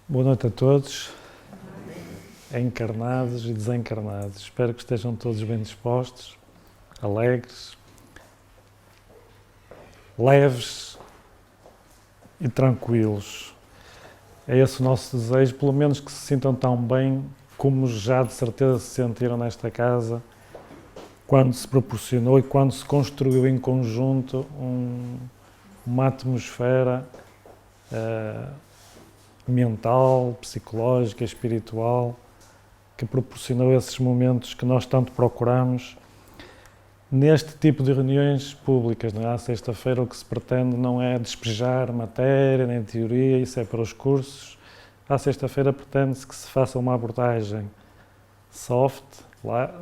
Boa noite a todos, encarnados e desencarnados. Espero que estejam todos bem dispostos, alegres, leves e tranquilos. É esse o nosso desejo, pelo menos que se sintam tão bem como já de certeza se sentiram nesta casa quando se proporcionou e quando se construiu em conjunto uma atmosfera mental, psicológica, espiritual, que proporcionou esses momentos que nós tanto procuramos neste tipo de reuniões públicas. Não é? À sexta-feira o que se pretende não é despejar matéria, nem teoria, isso é para os cursos. À sexta-feira pretende-se que se faça uma abordagem soft,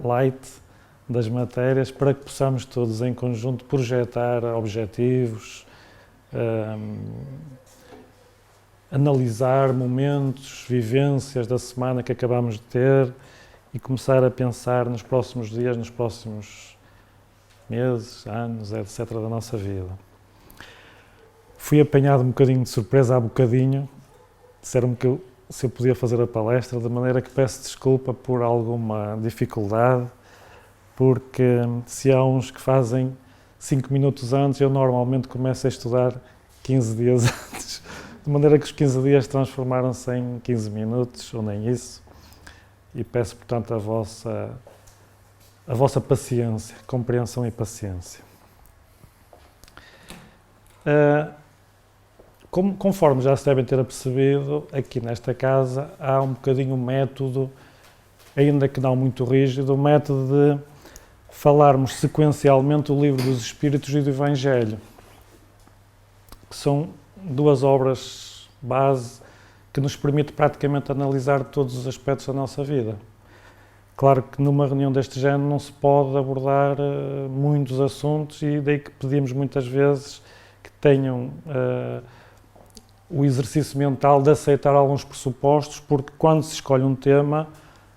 light, das matérias, para que possamos todos em conjunto projetar objetivos, analisar momentos, vivências da semana que acabamos de ter e começar a pensar nos próximos dias, nos próximos meses, anos, etc. da nossa vida. Fui apanhado um bocadinho de surpresa há bocadinho, disseram-me que se eu podia fazer a palestra, de maneira que peço desculpa por alguma dificuldade, porque se há uns que fazem 5 minutos antes, eu normalmente começo a estudar 15 dias antes. De maneira que os 15 dias transformaram-se em 15 minutos, ou nem isso, e peço, portanto, a vossa paciência, compreensão e paciência. Conforme já se devem ter apercebido, aqui nesta casa há um bocadinho um método, ainda que não muito rígido, o método de falarmos sequencialmente do Livro dos Espíritos e do Evangelho, que são duas obras base que nos permite praticamente analisar todos os aspectos da nossa vida. Claro que numa reunião deste género não se pode abordar muitos assuntos e daí que pedimos muitas vezes que tenham o exercício mental de aceitar alguns pressupostos, porque quando se escolhe um tema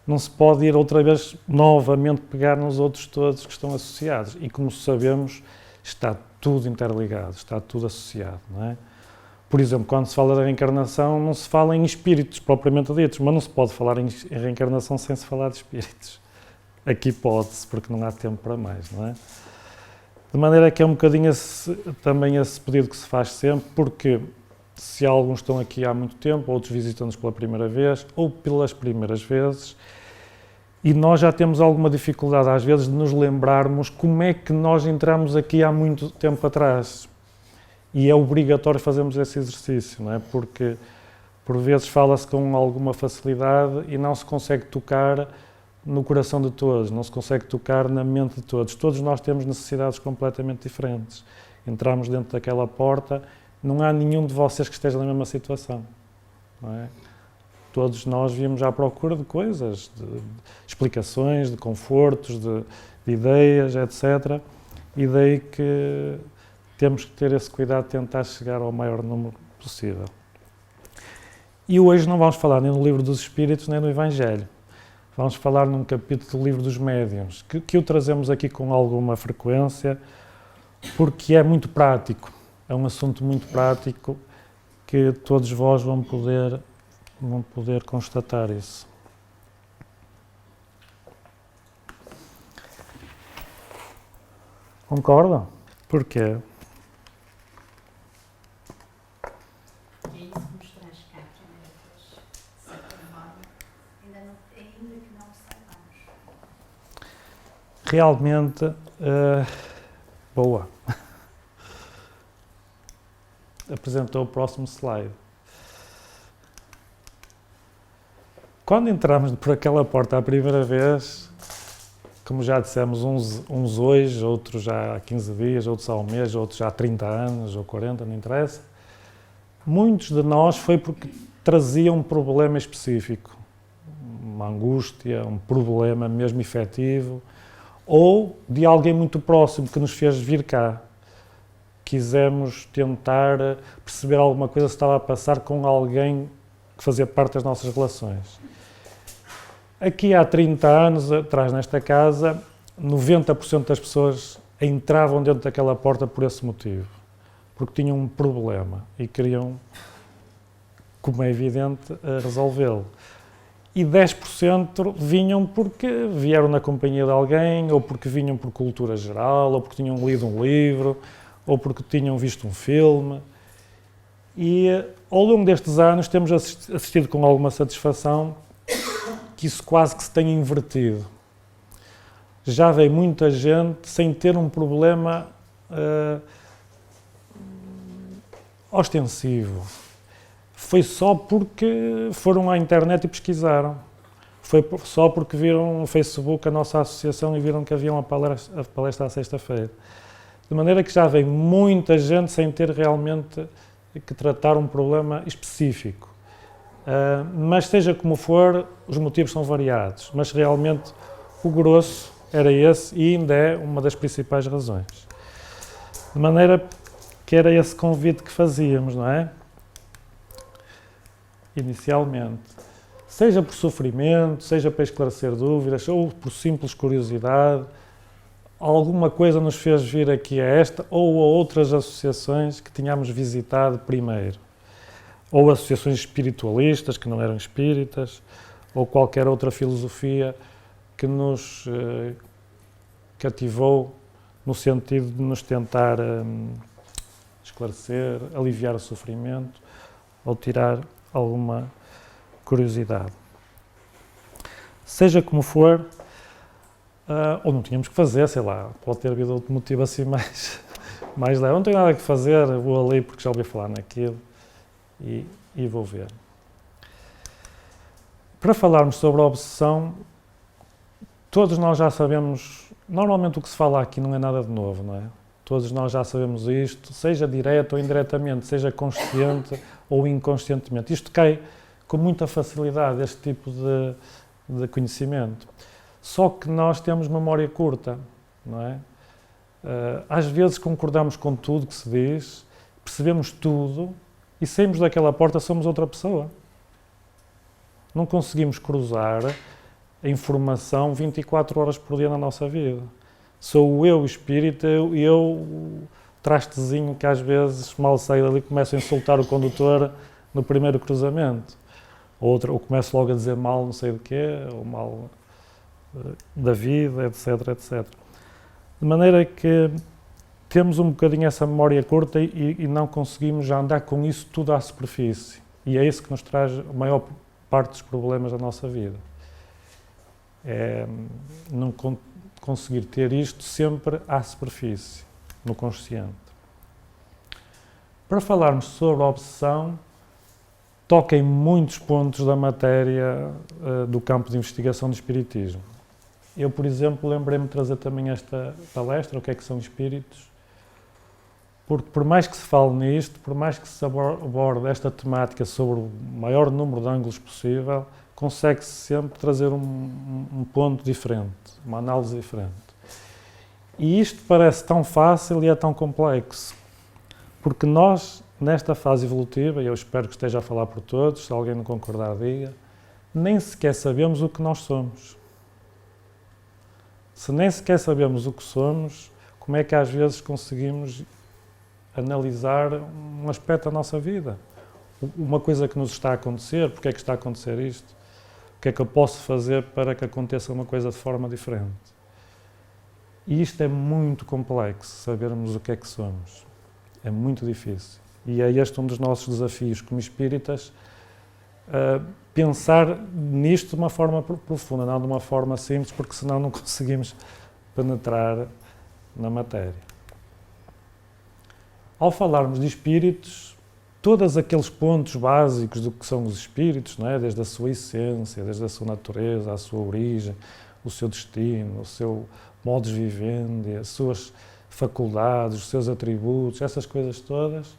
não se pode ir outra vez novamente pegar nos outros todos que estão associados e, como sabemos, está tudo interligado, está tudo associado, não é? Por exemplo, quando se fala da reencarnação, não se fala em espíritos propriamente ditos, mas não se pode falar em reencarnação sem se falar de espíritos. Aqui pode-se, porque não há tempo para mais, não é? De maneira que é um bocadinho também esse pedido que se faz sempre, porque se alguns estão aqui há muito tempo, outros visitam-nos pela primeira vez, ou pelas primeiras vezes, e nós já temos alguma dificuldade às vezes de nos lembrarmos como é que nós entramos aqui há muito tempo atrás. E é obrigatório fazermos esse exercício, não é? Porque por vezes fala-se com alguma facilidade e não se consegue tocar no coração de todos, não se consegue tocar na mente de todos. Todos nós temos necessidades completamente diferentes. Entramos dentro daquela porta, não há nenhum de vocês que esteja na mesma situação, não é? Todos nós viemos à procura de coisas, de explicações, de confortos, de ideias, etc. E daí que temos que ter esse cuidado de tentar chegar ao maior número possível. E hoje não vamos falar nem no Livro dos Espíritos, nem no Evangelho. Vamos falar num capítulo do Livro dos Médiuns, que o trazemos aqui com alguma frequência, porque é muito prático. É um assunto muito prático que todos vós vão poder constatar isso. Concordam? Porquê? Realmente, boa. Apresentou o próximo slide. Quando entramos por aquela porta a primeira vez, como já dissemos, uns hoje, outros já há 15 dias, outros há um mês, outros já há 30 anos ou 40, não interessa. Muitos de nós foi porque traziam um problema específico, uma angústia, um problema mesmo efetivo, ou de alguém muito próximo que nos fez vir cá. Quisemos tentar perceber alguma coisa que estava a passar com alguém que fazia parte das nossas relações. Aqui há 30 anos atrás, nesta casa, 90% das pessoas entravam dentro daquela porta por esse motivo, porque tinham um problema e queriam como é evidente, a resolvê-lo. E 10% vinham porque vieram na companhia de alguém, ou porque vinham por cultura geral, ou porque tinham lido um livro, ou porque tinham visto um filme. E ao longo destes anos temos assistido com alguma satisfação que isso quase que se tem invertido. Já veio muita gente sem ter um problema ostensivo. Foi só porque foram à internet e pesquisaram. Foi só porque viram no Facebook a nossa associação e viram que havia uma palestra à sexta-feira. De maneira que já veio muita gente sem ter realmente que tratar um problema específico. Mas seja como for, os motivos são variados. Mas realmente o grosso era esse e ainda é uma das principais razões. De maneira que era esse convite que fazíamos, não é? Inicialmente. Seja por sofrimento, seja para esclarecer dúvidas, ou por simples curiosidade, alguma coisa nos fez vir aqui a esta ou a outras associações que tínhamos visitado primeiro. Ou associações espiritualistas, que não eram espíritas, ou qualquer outra filosofia que nos cativou no sentido de nos tentar esclarecer, aliviar o sofrimento ou tirar alguma curiosidade. Seja como for, ou não tínhamos que fazer, sei lá, pode ter havido outro motivo assim mais leve. Não tenho nada que fazer, vou ali porque já ouvi falar naquilo e vou ver. Para falarmos sobre a obsessão, todos nós já sabemos, normalmente o que se fala aqui não é nada de novo, não é? Todos nós já sabemos isto, seja direto ou indiretamente, seja consciente ou inconscientemente. Isto cai com muita facilidade, este tipo de conhecimento. Só que nós temos memória curta, não é? Às vezes concordamos com tudo que se diz, percebemos tudo e saímos daquela porta, somos outra pessoa. Não conseguimos cruzar a informação 24 horas por dia na nossa vida. Sou o eu espírito, o trastezinho que às vezes mal saio dali começo a insultar o condutor no primeiro cruzamento. Ou começo logo a dizer mal não sei do quê, ou mal da vida, etc, etc. De maneira que temos um bocadinho essa memória curta e não conseguimos já andar com isso tudo à superfície. E é isso que nos traz a maior parte dos problemas da nossa vida. É não conseguir ter isto sempre à superfície, no consciente. Para falarmos sobre a obsessão, toca em muitos pontos da matéria do campo de investigação do espiritismo. Eu, por exemplo, lembrei-me de trazer também esta palestra, o que é que são espíritos, porque por mais que se fale nisto, por mais que se aborde esta temática sobre o maior número de ângulos possível, consegue-se sempre trazer um ponto diferente, uma análise diferente. E isto parece tão fácil e é tão complexo, porque nós, nesta fase evolutiva, e eu espero que esteja a falar por todos, se alguém não concordar, diga, nem sequer sabemos o que nós somos. Se nem sequer sabemos o que somos, como é que às vezes conseguimos analisar um aspecto da nossa vida? Uma coisa que nos está a acontecer, porque é que está a acontecer isto? O que é que eu posso fazer para que aconteça uma coisa de forma diferente? E isto é muito complexo, sabermos o que é que somos. É muito difícil. E é este um dos nossos desafios como espíritas, pensar nisto de uma forma profunda, não de uma forma simples, porque senão não conseguimos penetrar na matéria. Ao falarmos de espíritos, todos aqueles pontos básicos do que são os espíritos, não é? Desde a sua essência, desde a sua natureza, a sua origem, o seu destino, o seu modus vivendi, as suas faculdades, os seus atributos, essas coisas todas,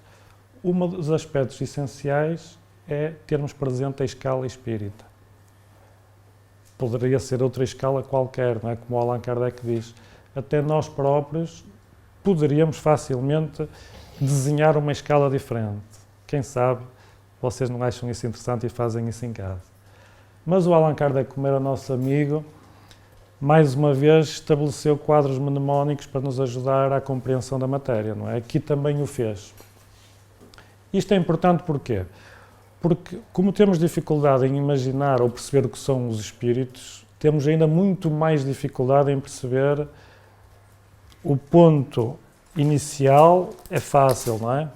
um dos aspectos essenciais é termos presente a escala espírita. Poderia ser outra escala qualquer, não é? Como Allan Kardec diz. Até nós próprios poderíamos facilmente desenhar uma escala diferente. Quem sabe vocês não acham isso interessante e fazem isso em casa. Mas o Allan Kardec, como era nosso amigo, mais uma vez estabeleceu quadros mnemónicos para nos ajudar à compreensão da matéria, não é? Aqui também o fez. Isto é importante porquê? Porque, como temos dificuldade em imaginar ou perceber o que são os espíritos, temos ainda muito mais dificuldade em perceber o ponto inicial. É fácil, não é?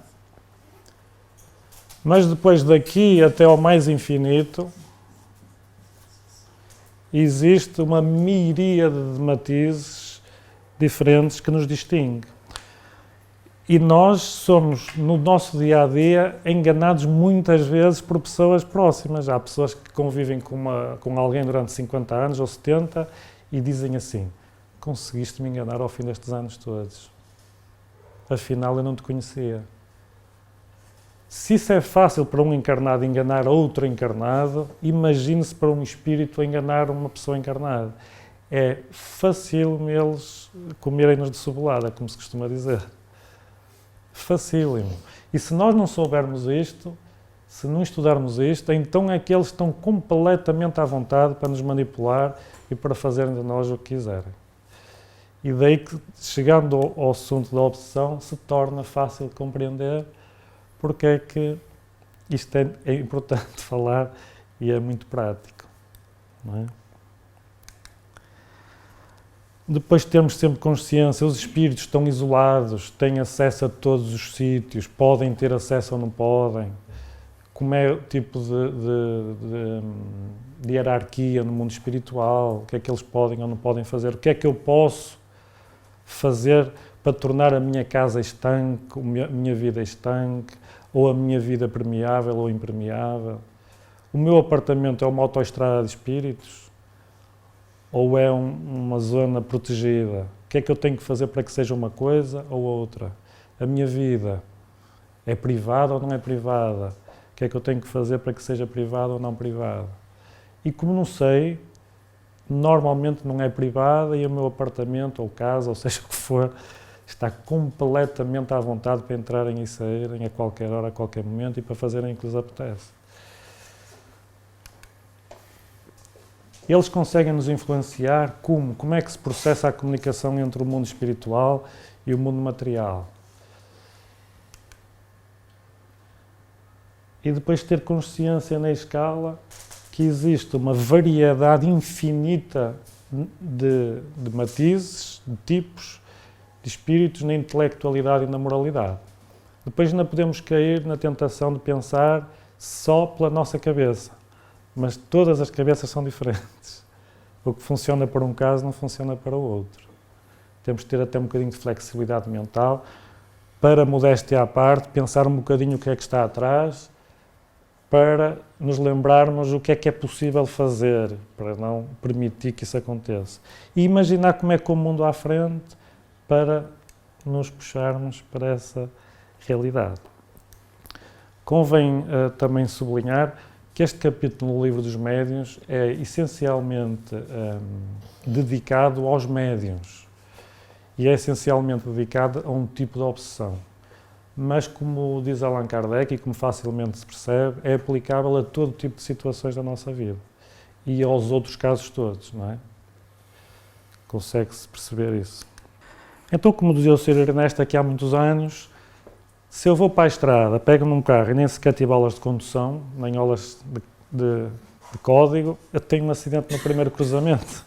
Mas depois daqui até ao mais infinito, existe uma miríade de matizes diferentes que nos distingue. E nós somos, no nosso dia-a-dia, enganados muitas vezes por pessoas próximas. Há pessoas que convivem com alguém durante 50 anos ou 70 e dizem assim: conseguiste me enganar ao fim destes anos todos. Afinal, eu não te conhecia. Se isso é fácil para um encarnado enganar outro encarnado, imagine-se para um espírito enganar uma pessoa encarnada. É facílimo eles comerem-nos de cebolada, como se costuma dizer. Facílimo. E se nós não soubermos isto, se não estudarmos isto, então é que eles estão completamente à vontade para nos manipular e para fazerem de nós o que quiserem. E daí que, chegando ao assunto da obsessão, se torna fácil de compreender porque é que isto é importante falar e é muito prático, não é? Depois temos sempre consciência, os espíritos estão isolados, têm acesso a todos os sítios, podem ter acesso ou não podem, como é o tipo de hierarquia no mundo espiritual, o que é que eles podem ou não podem fazer, o que é que eu posso fazer para tornar a minha casa estanque, a minha vida estanque, ou a minha vida permeável ou impermeável. O meu apartamento é uma autoestrada de espíritos? Ou é uma zona protegida? O que é que eu tenho que fazer para que seja uma coisa ou outra? A minha vida é privada ou não é privada? O que é que eu tenho que fazer para que seja privada ou não privada? E como não sei, normalmente não é privada e o meu apartamento ou casa, ou seja o que for, está completamente à vontade para entrarem e saírem a qualquer hora, a qualquer momento e para fazerem o que lhes apetece. Eles conseguem nos influenciar como? Como é que se processa a comunicação entre o mundo espiritual e o mundo material? E depois ter consciência na escala que existe uma variedade infinita de matizes, de tipos, de espíritos na intelectualidade e na moralidade. Depois não podemos cair na tentação de pensar só pela nossa cabeça, mas todas as cabeças são diferentes. O que funciona para um caso não funciona para o outro. Temos de ter até um bocadinho de flexibilidade mental para, modéstia à parte, pensar um bocadinho o que é que está atrás, para nos lembrarmos o que é possível fazer, para não permitir que isso aconteça. E imaginar como é que o mundo à frente, para nos puxarmos para essa realidade. Convém também sublinhar que este capítulo no Livro dos Médiuns é essencialmente dedicado aos médiuns e é essencialmente dedicado a um tipo de obsessão. Mas, como diz Allan Kardec e como facilmente se percebe, é aplicável a todo tipo de situações da nossa vida e aos outros casos todos, não é? Consegue-se perceber isso. Então, como dizia o Sr. Ernesto aqui há muitos anos, se eu vou para a estrada, pego num carro e nem sequer tive aulas de condução, nem aulas de código, eu tenho um acidente no primeiro cruzamento.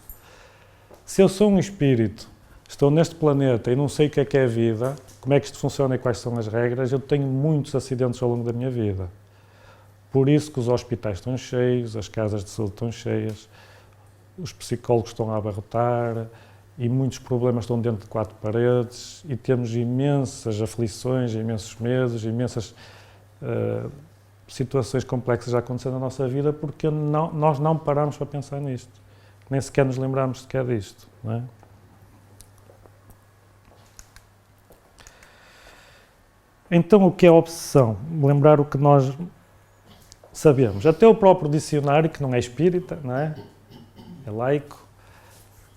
Se eu sou um espírito, estou neste planeta e não sei o que é a vida, como é que isto funciona e quais são as regras, eu tenho muitos acidentes ao longo da minha vida. Por isso que os hospitais estão cheios, as casas de saúde estão cheias, os psicólogos estão a abarrotar, e muitos problemas estão dentro de quatro paredes e temos imensas aflições, imensos medos, imensas situações complexas a acontecer na nossa vida porque nós não paramos para pensar nisto, nem sequer nos lembramos sequer disto, não é? Então, o que é obsessão? Lembrar o que nós sabemos. Até o próprio dicionário, que não é espírita, não é? É laico,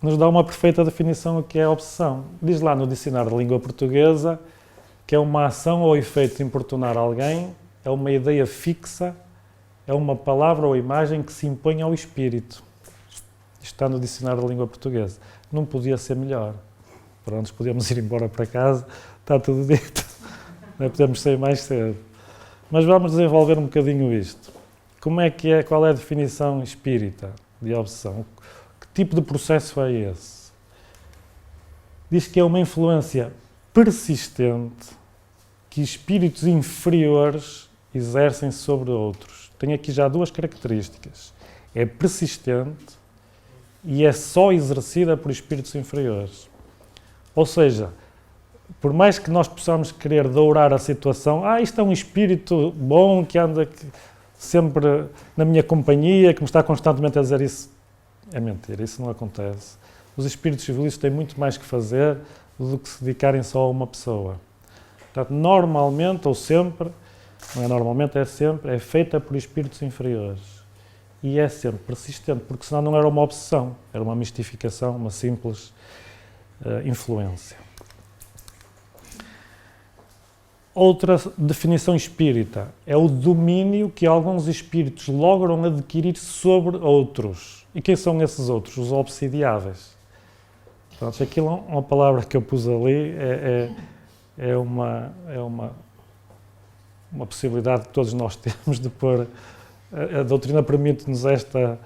nos dá uma perfeita definição do que é obsessão. Diz lá no dicionário de língua portuguesa que é uma ação ou efeito de importunar alguém, é uma ideia fixa, é uma palavra ou imagem que se impõe ao espírito. Isto está no dicionário de língua portuguesa. Não podia ser melhor. Pronto, podemos ir embora para casa, está tudo dito. Não podemos sair mais cedo. Mas vamos desenvolver um bocadinho isto. Como é que é, qual é a definição espírita de obsessão? Que tipo de processo é esse? Diz que é uma influência persistente que espíritos inferiores exercem sobre outros. Tem aqui já duas características. É persistente e é só exercida por espíritos inferiores. Ou seja, por mais que nós possamos querer dourar a situação, isto é um espírito bom que anda sempre na minha companhia, que me está constantemente a dizer isso, é mentira, isso não acontece. Os espíritos felizes têm muito mais que fazer do que se dedicarem só a uma pessoa. Portanto, normalmente ou sempre, não é normalmente, é sempre, é feita por espíritos inferiores. E é sempre persistente, porque senão não era uma obsessão, era uma mistificação, uma simples influência. Outra definição espírita é o domínio que alguns espíritos logram adquirir sobre outros. E quem são esses outros? Os obsidiáveis. Portanto, aquilo é uma palavra que eu pus ali, é uma possibilidade que todos nós temos de pôr. A doutrina permite-nos esta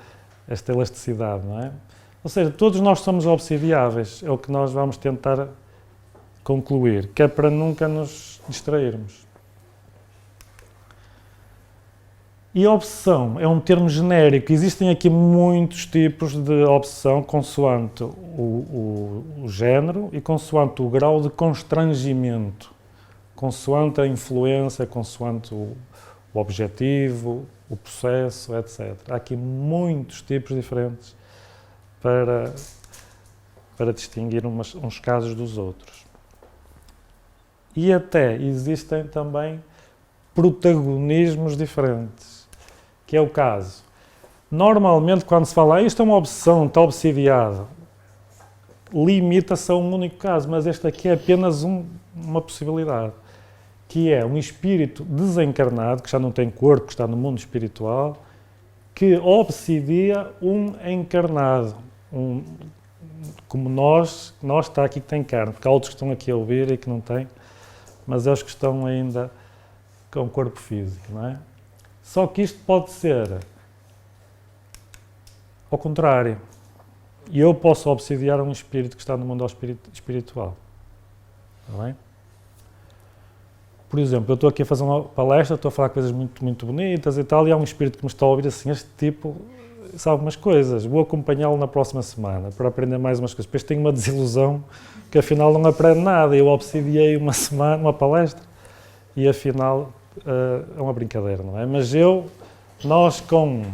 elasticidade, não é? Ou seja, todos nós somos obsidiáveis, é o que nós vamos tentar concluir, que é para nunca nos distrairmos. E a obsessão é um termo genérico. Existem aqui muitos tipos de obsessão, consoante o género e consoante o grau de constrangimento, consoante a influência, consoante o objetivo, o processo, etc. Há aqui muitos tipos diferentes para distinguir uns casos dos outros. E até existem também protagonismos diferentes, que é o caso. Normalmente, quando se fala, isto é uma obsessão, está obsidiado, limita-se a um único caso, mas este aqui é apenas uma possibilidade, que é um espírito desencarnado, que já não tem corpo, que está no mundo espiritual, que obsidia um encarnado, como nós está aqui que tem carne, porque há outros que estão aqui a ouvir e que não têm, mas é os que estão ainda com o corpo físico, não é? Só que isto pode ser ao contrário. E eu posso obsidiar um espírito que está no mundo espiritual. Está bem? Por exemplo, eu estou aqui a fazer uma palestra, estou a falar coisas muito, muito bonitas e tal, e há um espírito que me está a ouvir assim, este tipo sabe umas coisas, vou acompanhá-lo na próxima semana para aprender mais umas coisas. Depois tenho uma desilusão que afinal não aprende nada. Eu obsidiei uma semana, uma palestra, e afinal é uma brincadeira, não é? Mas nós com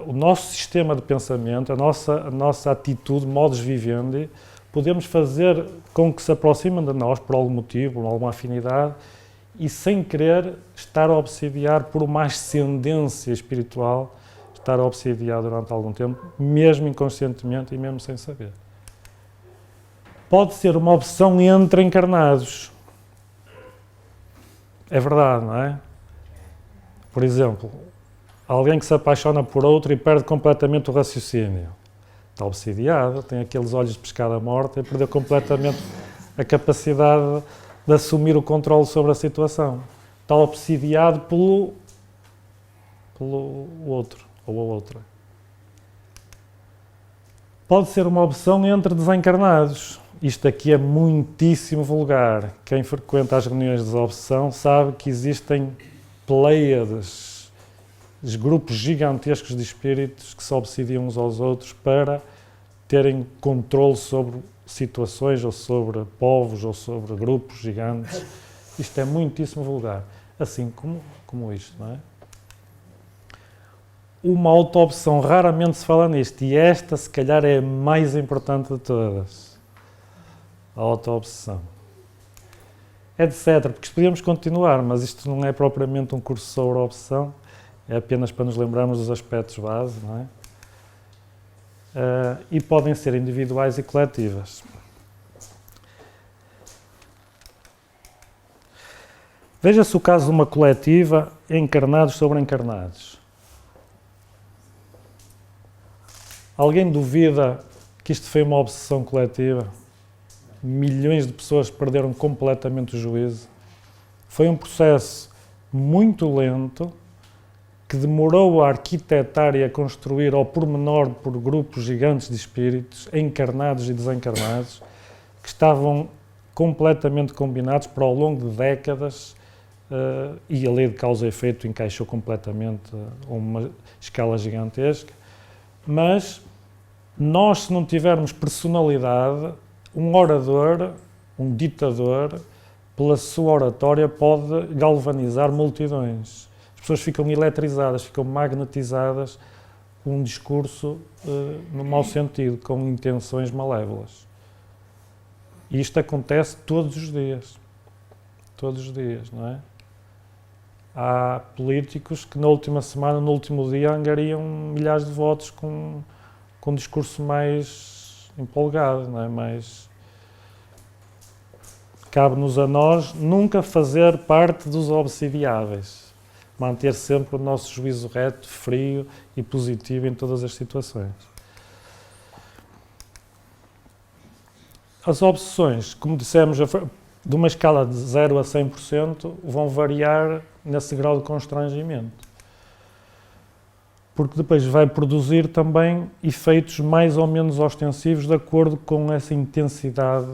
o nosso sistema de pensamento, a nossa atitude, modus vivendi, podemos fazer com que se aproximem de nós por algum motivo, por alguma afinidade, e sem querer estar a obsidiar por uma ascendência espiritual, estar a obsidiar durante algum tempo, mesmo inconscientemente e mesmo sem saber. Pode ser uma obsessão entre encarnados. É verdade, não é? Por exemplo, alguém que se apaixona por outro e perde completamente o raciocínio. Está obsidiado, tem aqueles olhos de pescada morta e perdeu completamente a capacidade de assumir o controle sobre a situação. Está obsidiado pelo outro ou a outra. Pode ser uma obsessão entre desencarnados. Isto aqui é muitíssimo vulgar. Quem frequenta as reuniões de obsessão sabe que existem pleiades, grupos gigantescos de espíritos que se obsidiam uns aos outros para terem controle sobre situações, ou sobre povos, ou sobre grupos gigantes. Isto é muitíssimo vulgar. Assim como isto, não é? Uma auto-obsessão, raramente se fala nisto, e esta, se calhar, é a mais importante de todas. A auto-obsessão. Etc. Porque podíamos continuar, mas isto não é propriamente um curso sobre a obsessão, é apenas para nos lembrarmos dos aspectos base, não é? E podem ser individuais e coletivas. Veja-se o caso de uma coletiva, encarnados sobre encarnados. Alguém duvida que isto foi uma obsessão coletiva? Milhões de pessoas perderam completamente o juízo. Foi um processo muito lento, que demorou a arquitetar e a construir ao pormenor por grupos gigantes de espíritos, encarnados e desencarnados, que estavam completamente combinados para ao longo de décadas, e a lei de causa e efeito encaixou completamente a uma escala gigantesca. Mas nós, se não tivermos personalidade, um orador, um ditador, pela sua oratória pode galvanizar multidões. As pessoas ficam eletrizadas, ficam magnetizadas com um discurso no mau sentido, com intenções malévolas. E isto acontece todos os dias. Todos os dias, não é? Há políticos que na última semana, no último dia, angariam milhares de votos com um discurso mais empolgado, não é? Mais... Cabe-nos a nós nunca fazer parte dos obsidiáveis. Manter sempre o nosso juízo reto, frio e positivo em todas as situações. As obsessões, como dissemos, de uma escala de 0 a 100%, vão variar nesse grau de constrangimento. Porque depois vai produzir também efeitos mais ou menos ostensivos de acordo com essa intensidade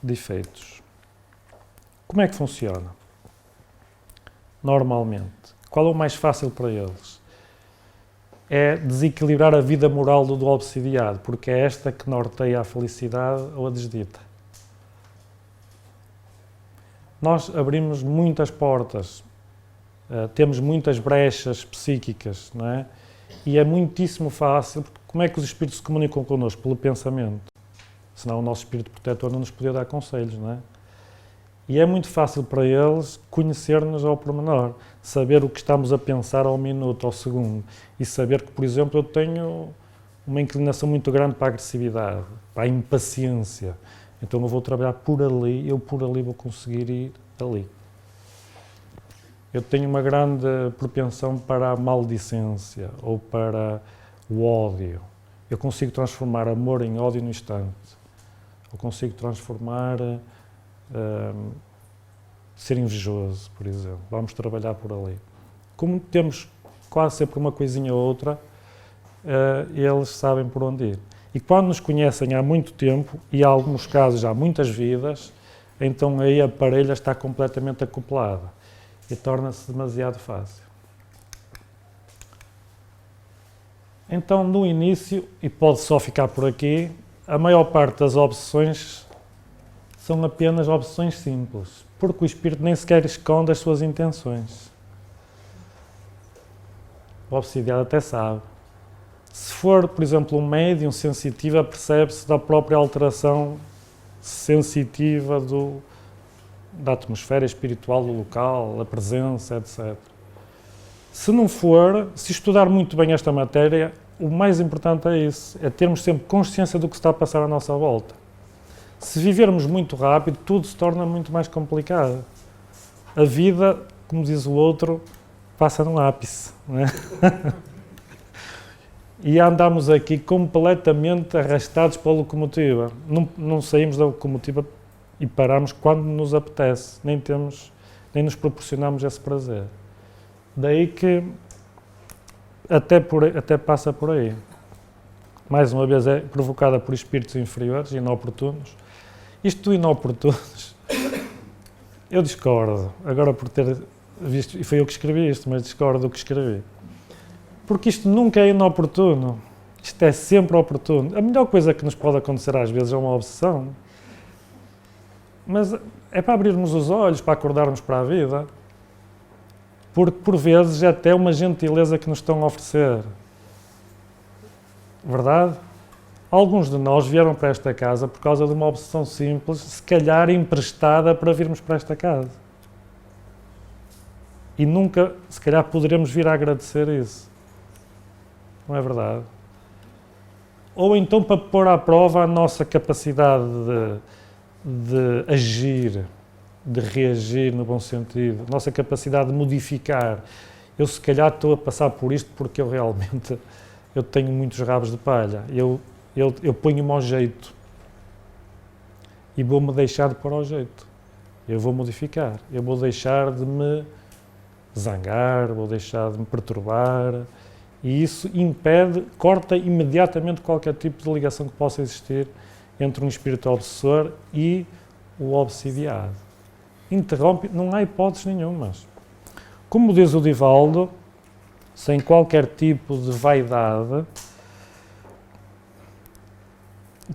de efeitos. Como é que funciona? Normalmente. Qual é o mais fácil para eles? É desequilibrar a vida moral do obsidiado, porque é esta que norteia a felicidade ou a desdita. Nós abrimos muitas portas, temos muitas brechas psíquicas, não é? E é muitíssimo fácil, porque como é que os espíritos se comunicam connosco? Pelo pensamento. Senão o nosso espírito protetor não nos podia dar conselhos, não é? E é muito fácil para eles conhecer-nos ao pormenor, saber o que estamos a pensar ao minuto, ao segundo, e saber que, por exemplo, eu tenho uma inclinação muito grande para a agressividade, para a impaciência. Então eu vou trabalhar por ali, eu por ali vou conseguir ir ali. Eu tenho uma grande propensão para a maldicência ou para o ódio. Eu consigo transformar amor em ódio no instante. Eu consigo transformar ser invejoso, por exemplo. Vamos trabalhar por ali. Como temos quase sempre uma coisinha ou outra, eles sabem por onde ir. E quando nos conhecem há muito tempo, e em alguns casos há muitas vidas, então aí a parelha está completamente acoplada e torna-se demasiado fácil. Então, no início, e pode só ficar por aqui, a maior parte das obsessões são apenas obsessões simples, porque o espírito nem sequer esconde as suas intenções. O obsidiado até sabe. Se for, por exemplo, um médium sensitivo, percebe-se da própria alteração sensitiva da atmosfera espiritual do local, a presença, etc. Se não for, se estudar muito bem esta matéria, o mais importante é isso, é termos sempre consciência do que está a passar à nossa volta. Se vivermos muito rápido, tudo se torna muito mais complicado. A vida, como diz o outro, passa num ápice, não é? E andamos aqui completamente arrastados pela locomotiva. Não saímos da locomotiva e paramos quando nos apetece. Nem nos proporcionamos esse prazer. Daí que até passa por aí. Mais uma vez é provocada por espíritos inferiores, inoportunos. Isto inoportunos, eu discordo. Agora por ter visto, e foi eu que escrevi isto, mas discordo do que escrevi. Porque isto nunca é inoportuno, isto é sempre oportuno. A melhor coisa que nos pode acontecer às vezes é uma obsessão, mas é para abrirmos os olhos, para acordarmos para a vida, porque por vezes é até uma gentileza que nos estão a oferecer. Verdade? Alguns de nós vieram para esta casa por causa de uma obsessão simples, se calhar emprestada para virmos para esta casa. E nunca, se calhar, poderemos vir a agradecer isso. Não é verdade? Ou então para pôr à prova a nossa capacidade de agir, de reagir no bom sentido, a nossa capacidade de modificar. Eu se calhar estou a passar por isto porque eu realmente tenho muitos rabos de palha. Eu ponho-me ao jeito e vou-me deixar de pôr ao jeito. Eu vou modificar, eu vou deixar de me zangar, vou deixar de me perturbar, e isso impede, corta imediatamente qualquer tipo de ligação que possa existir entre um espírito obsessor e o obsidiado. Interrompe, não há hipótese nenhuma. Como diz o Divaldo, sem qualquer tipo de vaidade,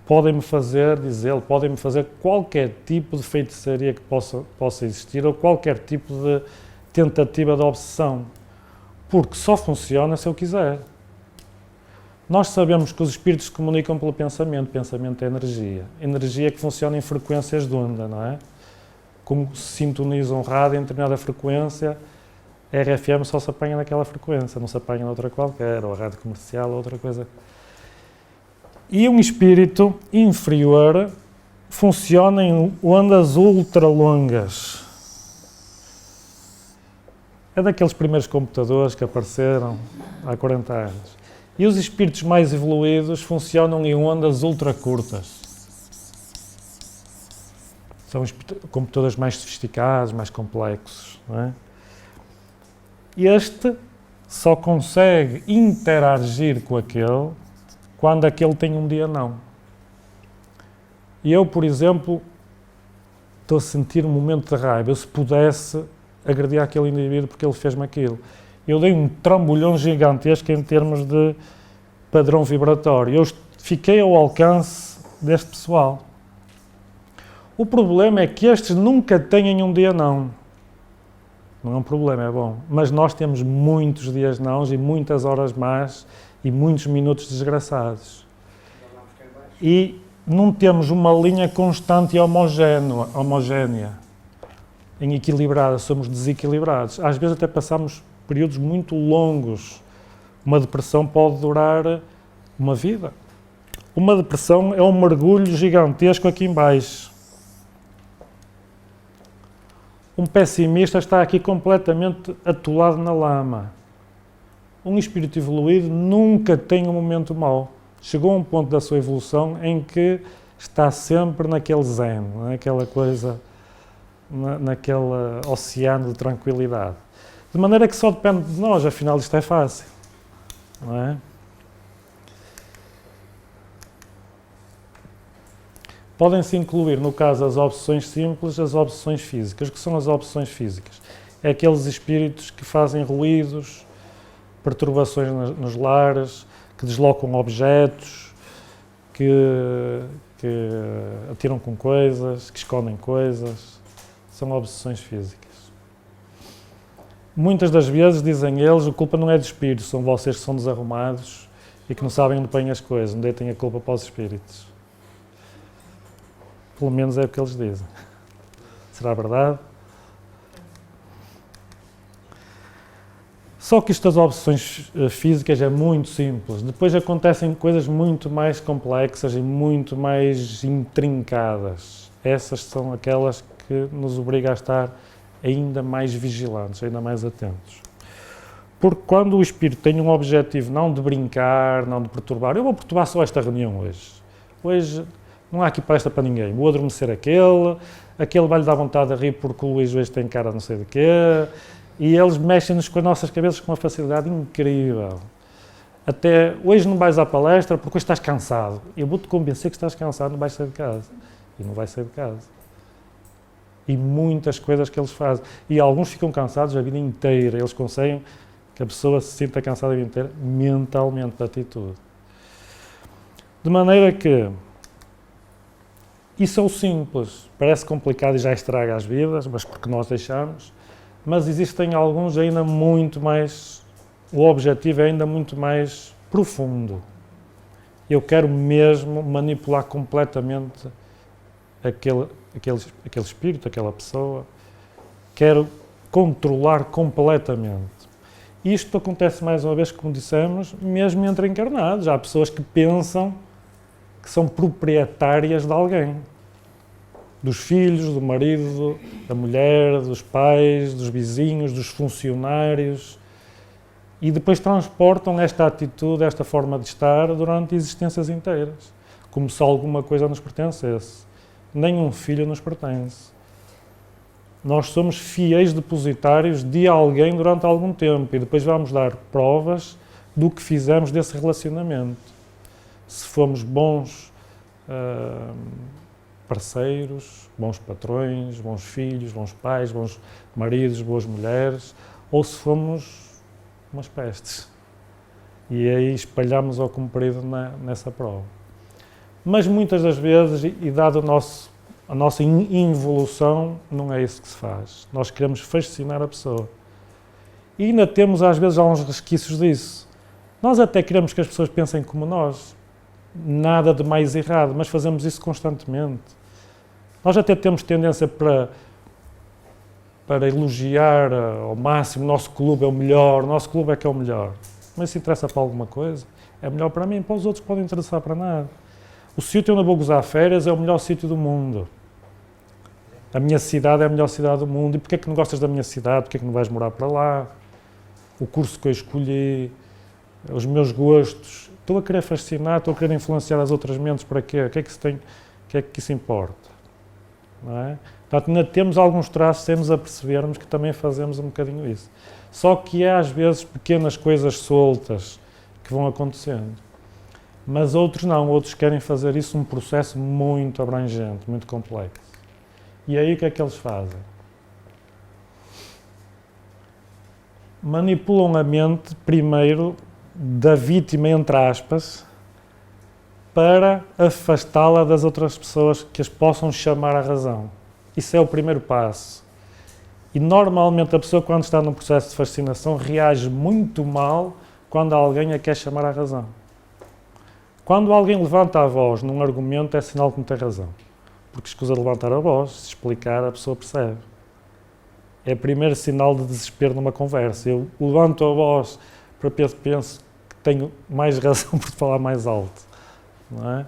podem-me fazer, diz ele, podem-me fazer qualquer tipo de feitiçaria que possa existir ou qualquer tipo de tentativa de obsessão, porque só funciona se eu quiser. Nós sabemos que os espíritos se comunicam pelo pensamento. Pensamento é energia. Energia que funciona em frequências de onda, não é? Como se sintoniza um rádio em determinada frequência, a RFM só se apanha naquela frequência, não se apanha noutra qualquer, ou a rádio comercial, ou outra coisa. E um espírito inferior funciona em ondas ultralongas. É daqueles primeiros computadores que apareceram há 40 anos. E os espíritos mais evoluídos funcionam em ondas ultra curtas. São computadores mais sofisticados, mais complexos, não é? Este só consegue interagir com aquele quando aquele tem um dia não. E eu, por exemplo, estou a sentir um momento de raiva. Eu, se pudesse, agredir aquele indivíduo porque ele fez-me aquilo. Eu dei um trambolhão gigantesco em termos de padrão vibratório. Eu fiquei ao alcance deste pessoal. O problema é que estes nunca têm um dia não. Não é um problema, é bom. Mas nós temos muitos dias não e muitas horas más e muitos minutos desgraçados. E não temos uma linha constante e homogénea, em equilibrada, somos desequilibrados. Às vezes até passamos períodos muito longos. Uma depressão pode durar uma vida. Uma depressão é um mergulho gigantesco aqui em baixo. Um pessimista está aqui completamente atolado na lama. Um espírito evoluído nunca tem um momento mau. Chegou a um ponto da sua evolução em que está sempre naquele zen, naquela coisa, naquele oceano de tranquilidade. De maneira que só depende de nós, afinal isto é fácil, não é? Podem-se incluir, no caso, as obsessões simples, as obsessões físicas. O que são as obsessões físicas? É aqueles espíritos que fazem ruídos, perturbações nos lares, que deslocam objetos, que atiram com coisas, que escondem coisas. São obsessões físicas. Muitas das vezes, dizem eles, a culpa não é de espíritos, são vocês que são desarrumados e que não sabem onde põem as coisas, não deitem a culpa para os espíritos. Pelo menos é o que eles dizem. Será verdade? Só que estas obsessões físicas é muito simples. Depois acontecem coisas muito mais complexas e muito mais intrincadas. Essas são aquelas que nos obrigam a estar ainda mais vigilantes, ainda mais atentos. Porque quando o espírito tem um objetivo não de brincar, não de perturbar, eu vou perturbar só esta reunião hoje. Hoje não há aqui palestra para ninguém. Vou adormecer aquele vai-lhe dar vontade de rir porque o Luís hoje tem cara não sei de quê. E eles mexem-nos com as nossas cabeças com uma facilidade incrível. Até hoje não vais à palestra porque hoje estás cansado. Eu vou-te convencer que estás cansado, não vais sair de casa. E não vais sair de casa. E muitas coisas que eles fazem. E alguns ficam cansados a vida inteira. Eles conseguem que a pessoa se sinta cansada a vida inteira mentalmente, de atitude. De maneira que isso é o simples. Parece complicado e já estraga as vidas, mas porque nós deixamos. Mas existem alguns ainda muito mais... O objetivo é ainda muito mais profundo. Eu quero mesmo manipular completamente aquele espírito, aquela pessoa. Quero controlar completamente. Isto acontece, mais uma vez, como dissemos, mesmo entre encarnados. Há pessoas que pensam que são proprietárias de alguém. Dos filhos, do marido, da mulher, dos pais, dos vizinhos, dos funcionários. E depois transportam esta atitude, esta forma de estar durante existências inteiras. Como se alguma coisa nos pertencesse. Nenhum filho nos pertence. Nós somos fiéis depositários de alguém durante algum tempo e depois vamos dar provas do que fizemos desse relacionamento. Se fomos bons parceiros, bons patrões, bons filhos, bons pais, bons maridos, boas mulheres, ou se fomos umas pestes. E aí espalhamos ao comprido nessa prova. Mas muitas das vezes, e dado a nossa involução, não é isso que se faz. Nós queremos fascinar a pessoa. E ainda temos às vezes alguns resquícios disso. Nós até queremos que as pessoas pensem como nós. Nada de mais errado, mas fazemos isso constantemente. Nós até temos tendência para elogiar ao máximo, o nosso clube é o melhor, o nosso clube é que é o melhor. Mas se interessa para alguma coisa, é melhor para mim, para os outros podem interessar para nada. O sítio onde eu vou gozar férias é o melhor sítio do mundo. A minha cidade é a melhor cidade do mundo. E porquê é que não gostas da minha cidade? Porquê é que não vais morar para lá? O curso que eu escolhi, os meus gostos. Estou a querer fascinar, estou a querer influenciar as outras mentes para quê? O que é que se tem, o que é que isso importa? Não é? Portanto, ainda temos alguns traços, temos a percebermos que também fazemos um bocadinho isso. Só que há às vezes pequenas coisas soltas que vão acontecendo. Mas outros não, outros querem fazer isso um processo muito abrangente, muito complexo. E aí o que é que eles fazem? Manipulam a mente, primeiro, da vítima, entre aspas, para afastá-la das outras pessoas que as possam chamar à razão. Isso é o primeiro passo. E normalmente a pessoa, quando está num processo de fascinação, reage muito mal quando alguém a quer chamar à razão. Quando alguém levanta a voz num argumento, é sinal que não tem razão. Porque escusa de levantar a voz, se explicar, a pessoa percebe. É o primeiro sinal de desespero numa conversa. Eu levanto a voz para penso que tenho mais razão por falar mais alto. Não é?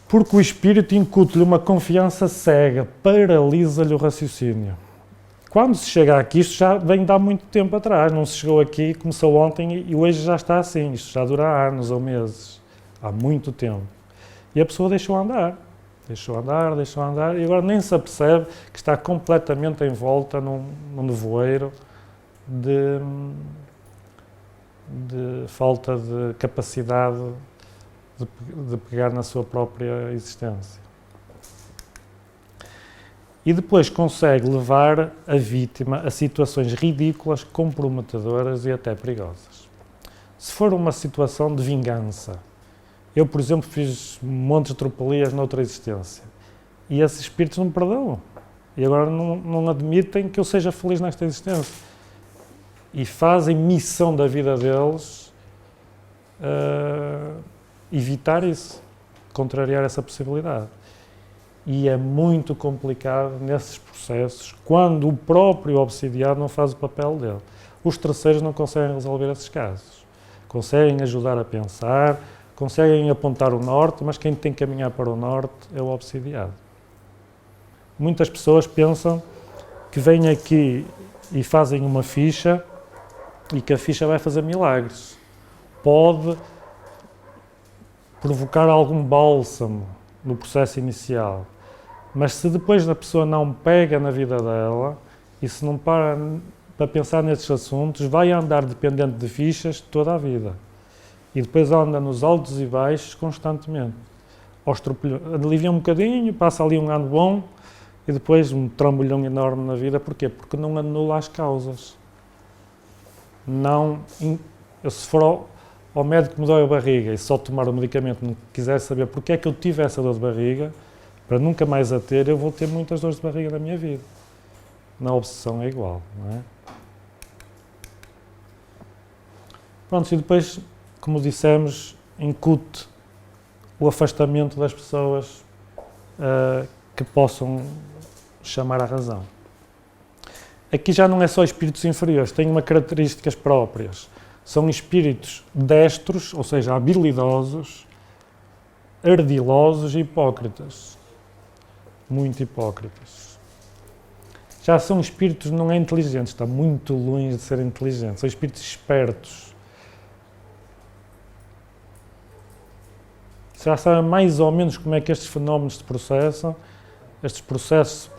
Porque o espírito incute-lhe uma confiança cega, paralisa-lhe o raciocínio. Quando se chega aqui, isto já vem de há muito tempo atrás, não se chegou aqui, começou ontem e hoje já está assim, isto já dura anos ou meses, há muito tempo. E a pessoa deixou andar, e agora nem se apercebe que está completamente envolta num nevoeiro de falta de capacidade de pegar na sua própria existência. E depois consegue levar a vítima a situações ridículas, comprometedoras e até perigosas. Se for uma situação de vingança, eu, por exemplo, fiz montes de tropelias noutra existência, e esses espíritos não me perdoam, e agora não admitem que eu seja feliz nesta existência. E fazem missão da vida deles evitar isso, contrariar essa possibilidade. E é muito complicado nesses processos, quando o próprio obsidiado não faz o papel dele. Os terceiros não conseguem resolver esses casos. Conseguem ajudar a pensar, conseguem apontar o norte, mas quem tem que caminhar para o norte é o obsidiado. Muitas pessoas pensam que vêm aqui e fazem uma ficha e que a ficha vai fazer milagres. Pode provocar algum bálsamo no processo inicial. Mas se depois a pessoa não pega na vida dela e se não para pensar nestes assuntos, vai andar dependente de fichas toda a vida. E depois anda nos altos e baixos constantemente. Alivia um bocadinho, passa ali um ano bom e depois um trambolhão enorme na vida. Porquê? Porque não anula as causas. Se for ao médico que me dói a barriga e só tomar o medicamento, não quiser saber porque é que eu tive essa dor de barriga, para nunca mais a ter, eu vou ter muitas dores de barriga na minha vida. Na obsessão é igual, não é? Pronto, e depois, como dissemos, incute o afastamento das pessoas que possam chamar à razão. Aqui já não é só espíritos inferiores, têm uma características próprias. São espíritos destros, ou seja, habilidosos, ardilosos e hipócritas. Muito hipócritas. Já são espíritos não é inteligentes, está muito longe de ser inteligentes, são espíritos espertos. Já sabem mais ou menos como é que estes fenómenos se processam, estes processos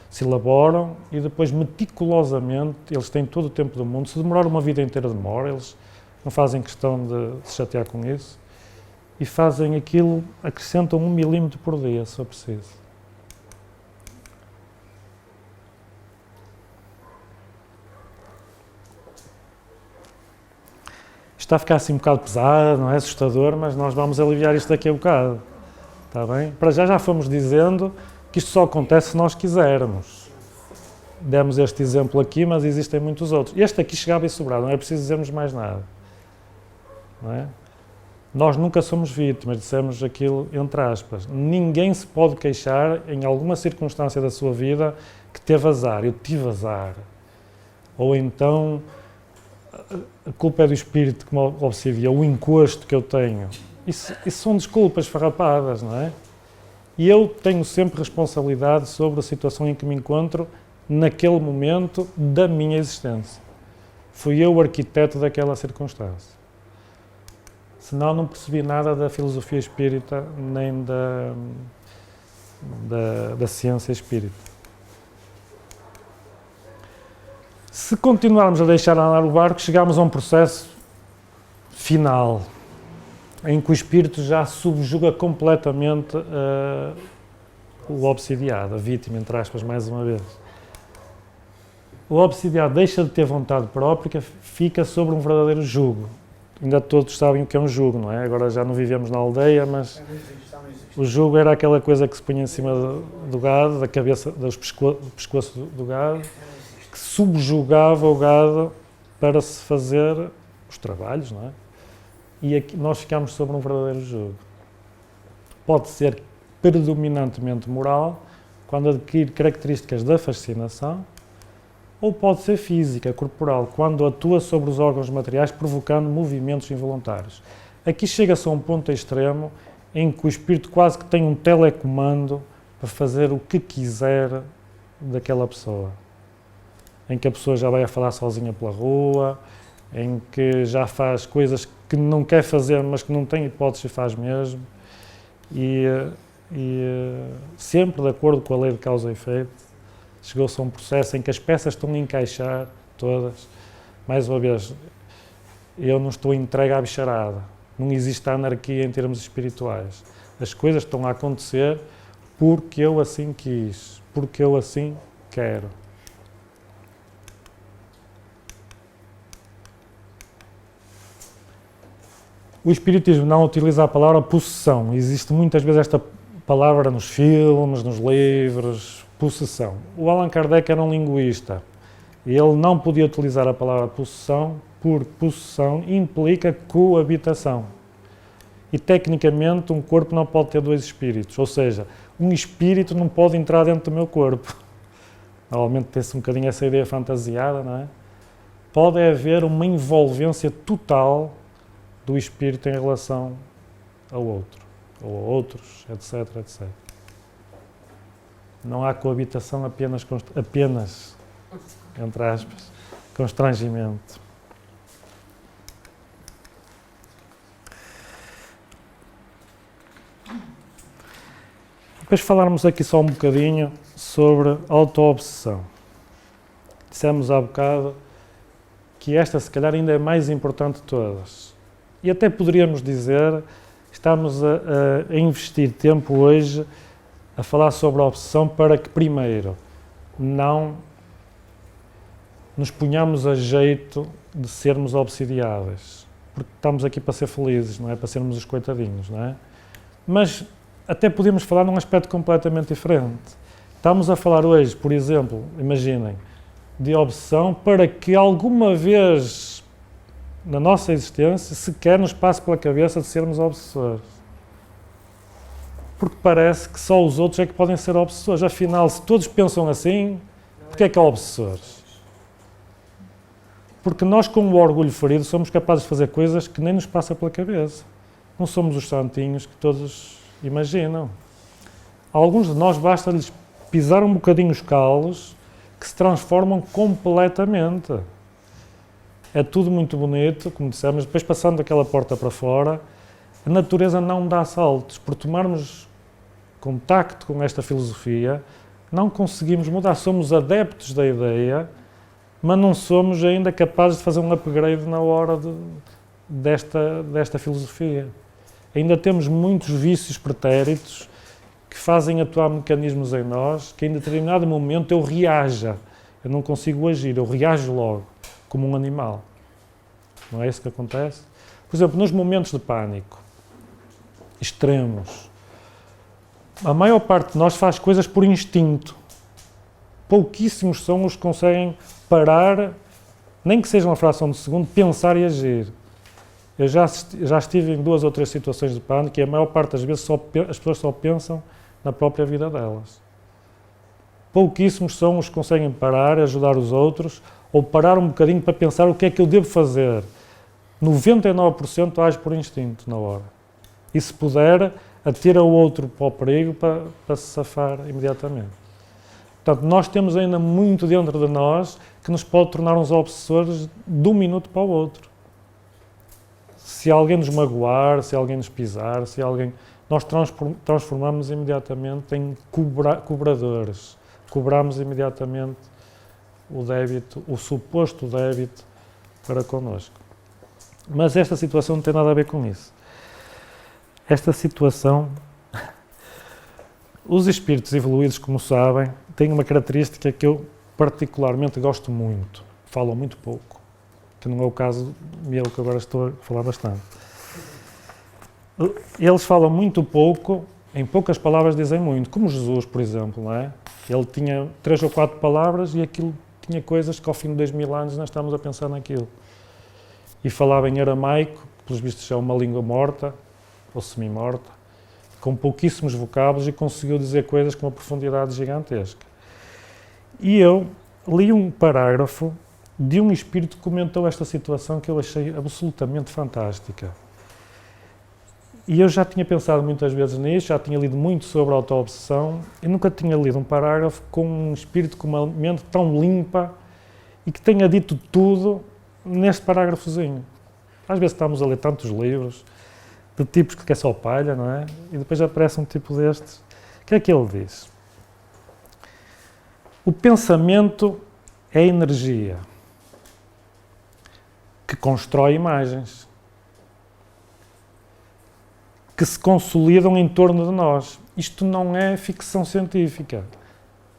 se elaboram e depois meticulosamente, eles têm todo o tempo do mundo, se demorar uma vida inteira demora, eles não fazem questão de se chatear com isso e fazem aquilo, acrescentam 1 milímetro por dia, se for preciso. Está a ficar assim um bocado pesado, não é assustador, mas nós vamos aliviar isto daqui a bocado, está bem? Para já fomos dizendo que isto só acontece se nós quisermos. Demos este exemplo aqui, mas existem muitos outros. Este aqui chegava e sobrava, não é preciso dizermos mais nada. Não é? Nós nunca somos vítimas, dissemos aquilo entre aspas. Ninguém se pode queixar em alguma circunstância da sua vida que teve azar. Eu tive azar. Ou então a culpa é do espírito que me obsedia, o encosto que eu tenho. Isso são desculpas farrapadas, não é? E eu tenho sempre responsabilidade sobre a situação em que me encontro naquele momento da minha existência. Fui eu o arquiteto daquela circunstância. Senão não percebi nada da filosofia espírita nem da ciência espírita. Se continuarmos a deixar andar o barco, chegamos a um processo final, em que o espírito já subjuga completamente o obsidiado, a vítima, entre aspas, mais uma vez. O obsidiado deixa de ter vontade própria, fica sobre um verdadeiro jugo. Ainda todos sabem o que é um jugo, não é? Agora já não vivemos na aldeia, mas o jugo era aquela coisa que se punha em cima do gado, da cabeça, do pescoço do gado, que subjugava o gado para se fazer os trabalhos, não é? E aqui nós ficamos sobre um verdadeiro jugo. Pode ser predominantemente moral, quando adquire características da fascinação, ou pode ser física, corporal, quando atua sobre os órgãos materiais, provocando movimentos involuntários. Aqui chega-se a um ponto extremo em que o espírito quase que tem um telecomando para fazer o que quiser daquela pessoa. Em que a pessoa já vai a falar sozinha pela rua, em que já faz coisas que não quer fazer, mas que não tem hipótese e faz mesmo. E sempre de acordo com a lei de causa e efeito, chegou-se a um processo em que as peças estão a encaixar todas. Mais uma vez, eu não estou entregue à bicharada. Não existe anarquia em termos espirituais. As coisas estão a acontecer porque eu assim quis, porque eu assim quero. O espiritismo não utiliza a palavra possessão. Existe muitas vezes esta palavra nos filmes, nos livros, possessão. O Allan Kardec era um linguista e ele não podia utilizar a palavra possessão porque possessão implica coabitação. E tecnicamente um corpo não pode ter dois espíritos, ou seja, um espírito não pode entrar dentro do meu corpo. Normalmente tem-se um bocadinho essa ideia fantasiada, não é? Pode haver uma envolvência total do espírito em relação ao outro, ou a outros, etc, etc. Não há coabitação, apenas entre aspas, constrangimento. Depois falarmos aqui só um bocadinho sobre auto-obsessão. Dissemos há bocado que esta, se calhar, ainda é mais importante de todas. E até poderíamos dizer, estamos a investir tempo hoje a falar sobre a obsessão para que, primeiro, não nos ponhamos a jeito de sermos obsidiáveis. Porque estamos aqui para ser felizes, não é? Para sermos os coitadinhos, não é? Mas até podemos falar num aspecto completamente diferente. Estamos a falar hoje, por exemplo, imaginem, de obsessão para que alguma vez na nossa existência sequer nos passe pela cabeça de sermos obsessores. Porque parece que só os outros é que podem ser obsessores. Afinal, se todos pensam assim, porquê é que há obsessores? Porque nós, com o orgulho ferido, somos capazes de fazer coisas que nem nos passa pela cabeça. Não somos os santinhos que todos imaginam. Alguns de nós basta-lhes pisar um bocadinho os calos que se transformam completamente. É tudo muito bonito, como dissemos, depois passando daquela porta para fora, a natureza não dá saltos. Por tomarmos contacto com esta filosofia, não conseguimos mudar. Somos adeptos da ideia, mas não somos ainda capazes de fazer um upgrade na hora desta filosofia. Ainda temos muitos vícios pretéritos que fazem atuar mecanismos em nós que em determinado momento eu reaja. Eu não consigo agir, eu reajo logo, como um animal. Não é isso que acontece? Por exemplo, nos momentos de pânico extremos, a maior parte de nós faz coisas por instinto. Pouquíssimos são os que conseguem parar, nem que seja uma fração de segundo, pensar e agir. Eu já estive em 2 ou 3 situações de pânico e a maior parte das vezes as pessoas só pensam na própria vida delas. Pouquíssimos são os que conseguem parar, ajudar os outros, ou parar um bocadinho para pensar o que é que eu devo fazer. 99% age por instinto na hora. E se puder, atira o outro para o perigo para se safar imediatamente. Portanto, nós temos ainda muito dentro de nós que nos pode tornar uns obsessores de um minuto para o outro. Se alguém nos magoar, se alguém nos pisar, nós transformamos imediatamente em cobradores. Cobramos imediatamente o débito, o suposto débito para connosco. Mas esta situação não tem nada a ver com isso. Esta situação, os espíritos evoluídos, como sabem, têm uma característica que eu particularmente gosto muito. Falam muito pouco, que não é o caso meu, que agora estou a falar bastante. Eles falam muito pouco, em poucas palavras dizem muito, como Jesus, por exemplo, não é? Ele tinha 3 ou 4 palavras e aquilo tinha coisas que ao fim de 2000 anos nós estamos a pensar naquilo. E falava em aramaico, que pelos vistos é uma língua morta, ou semi-morta, com pouquíssimos vocábulos e conseguiu dizer coisas com uma profundidade gigantesca. E eu li um parágrafo de um espírito que comentou esta situação que eu achei absolutamente fantástica. E eu já tinha pensado muitas vezes nisto, já tinha lido muito sobre auto-obsessão e nunca tinha lido um parágrafo com um espírito com uma mente tão limpa e que tenha dito tudo neste parágrafozinho. Às vezes estamos a ler tantos livros de tipos que é só palha, não é? E depois aparece um tipo destes. O que é que ele diz? O pensamento é energia que constrói imagens que se consolidam em torno de nós. Isto não é ficção científica.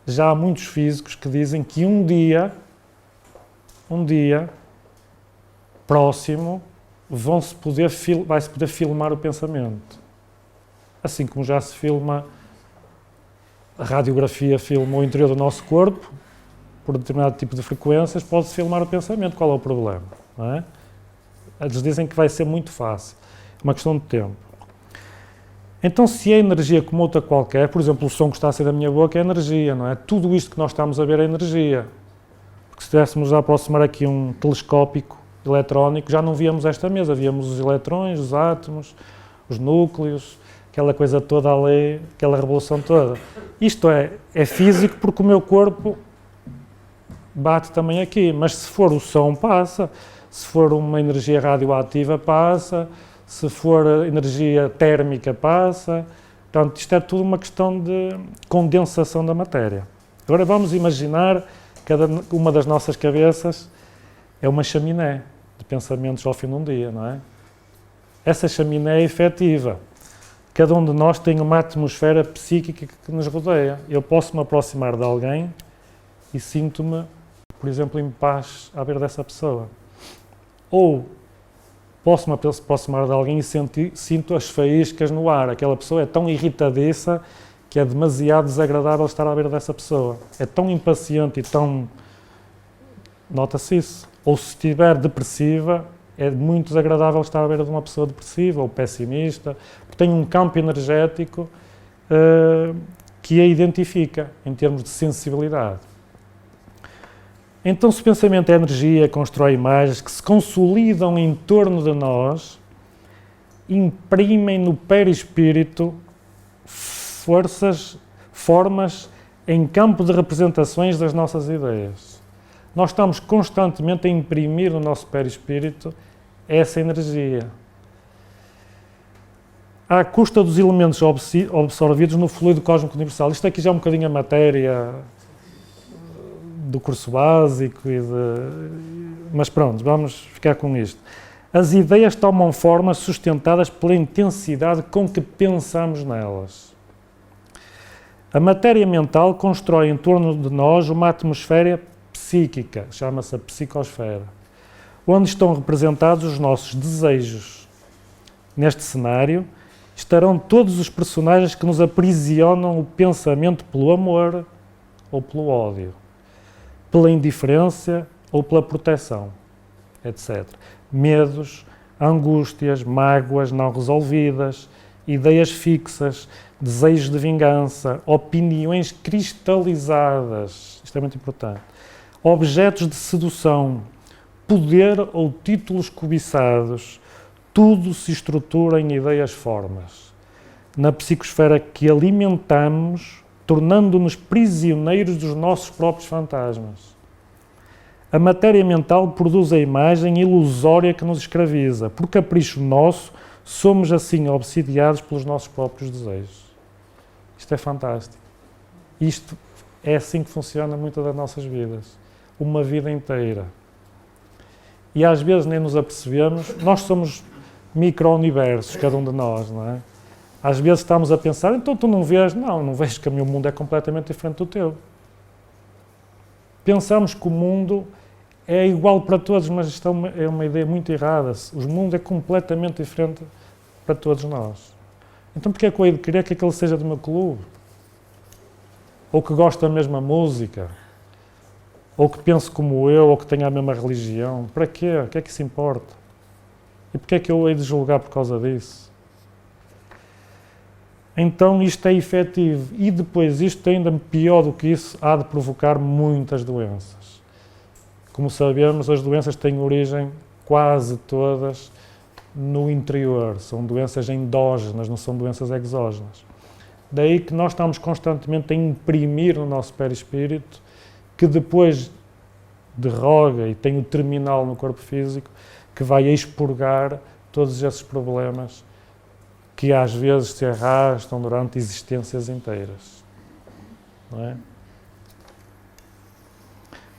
Já há muitos físicos que dizem que um dia próximo, vai-se poder filmar o pensamento. Assim como já se filma, a radiografia filma o interior do nosso corpo, por determinado tipo de frequências, pode-se filmar o pensamento. Qual é o problema? Não é? Eles dizem que vai ser muito fácil. É uma questão de tempo. Então, se é energia como outra qualquer, por exemplo, o som que está a sair da minha boca é energia, não é? Tudo isto que nós estamos a ver é energia. Porque se estivéssemos a aproximar aqui um telescópico eletrónico, já não víamos esta mesa, víamos os eletrões, os átomos, os núcleos, aquela coisa toda ali, aquela revolução toda. Isto é físico porque o meu corpo bate também aqui, mas se for o som, passa. Se for uma energia radioativa, passa. Se for energia térmica, passa. Portanto, isto é tudo uma questão de condensação da matéria. Agora vamos imaginar que cada uma das nossas cabeças é uma chaminé de pensamentos ao fim de um dia, não é? Essa chaminé é efetiva. Cada um de nós tem uma atmosfera psíquica que nos rodeia. Eu posso me aproximar de alguém e sinto-me, por exemplo, em paz à beira dessa pessoa. Ou posso me aproximar de alguém e sinto as faíscas no ar. Aquela pessoa é tão irritadiça que é demasiado desagradável estar à beira dessa pessoa. É tão impaciente e tão... Nota-se isso. Ou se estiver depressiva, é muito desagradável estar à beira de uma pessoa depressiva ou pessimista, porque tem um campo energético que a identifica em termos de sensibilidade. Então, se o pensamento é energia, constrói imagens que se consolidam em torno de nós, imprimem no perispírito formas em campo de representações das nossas ideias. Nós estamos constantemente a imprimir no nosso perispírito essa energia. à custa dos elementos absorvidos no fluido cósmico universal. Isto aqui já é um bocadinho a matéria do curso básico, mas pronto, vamos ficar com isto. As ideias tomam formas sustentadas pela intensidade com que pensamos nelas. A matéria mental constrói em torno de nós uma atmosfera psíquica, chama-se a psicosfera, onde estão representados os nossos desejos. Neste cenário, estarão todos os personagens que nos aprisionam o pensamento pelo amor ou pelo ódio, pela indiferença ou pela proteção, etc. Medos, angústias, mágoas não resolvidas, ideias fixas, desejos de vingança, opiniões cristalizadas, isto é muito importante, objetos de sedução, poder ou títulos cobiçados, tudo se estrutura em ideias-formas. Na psicosfera que alimentamos, tornando-nos prisioneiros dos nossos próprios fantasmas. A matéria mental produz a imagem ilusória que nos escraviza. Por capricho nosso, somos assim obsidiados pelos nossos próprios desejos. Isto é fantástico. Isto é assim que funciona muitas das nossas vidas. Uma vida inteira. E às vezes nem nos apercebemos. Nós somos micro-universos, cada um de nós, não é? Às vezes estamos a pensar, então tu não vês? Não, não vejo que o meu mundo é completamente diferente do teu. Pensamos que o mundo é igual para todos, mas isto é uma ideia muito errada. O mundo é completamente diferente para todos nós. Então porquê é que eu hei de querer que aquele seja do meu clube? Ou que goste da mesma música? Ou que pense como eu, ou que tenha a mesma religião? Para quê? O que é que isso importa? E porquê é que eu hei de julgar por causa disso? Então isto é efetivo. E depois isto, ainda pior do que isso, há de provocar muitas doenças. Como sabemos, as doenças têm origem quase todas no interior. São doenças endógenas, não são doenças exógenas. Daí que nós estamos constantemente a imprimir no nosso perispírito, que depois derroga e tem o terminal no corpo físico, que vai expurgar todos esses problemas que às vezes se arrastam durante existências inteiras. Não é?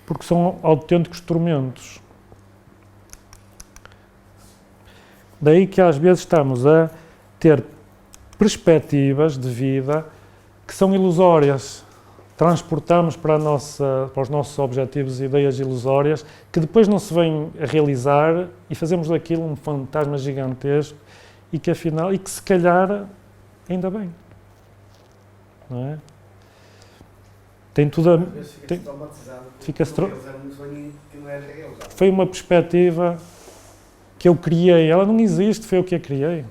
Porque são autênticos tormentos. Daí que às vezes estamos a ter perspectivas de vida que são ilusórias. Transportamos para os nossos objetivos e ideias ilusórias que depois não se vêm a realizar e fazemos daquilo um fantasma gigantesco e que afinal, e que se calhar ainda bem. Não é? Tem tudo a... Foi uma perspectiva que eu criei. Ela não existe, foi eu que a criei.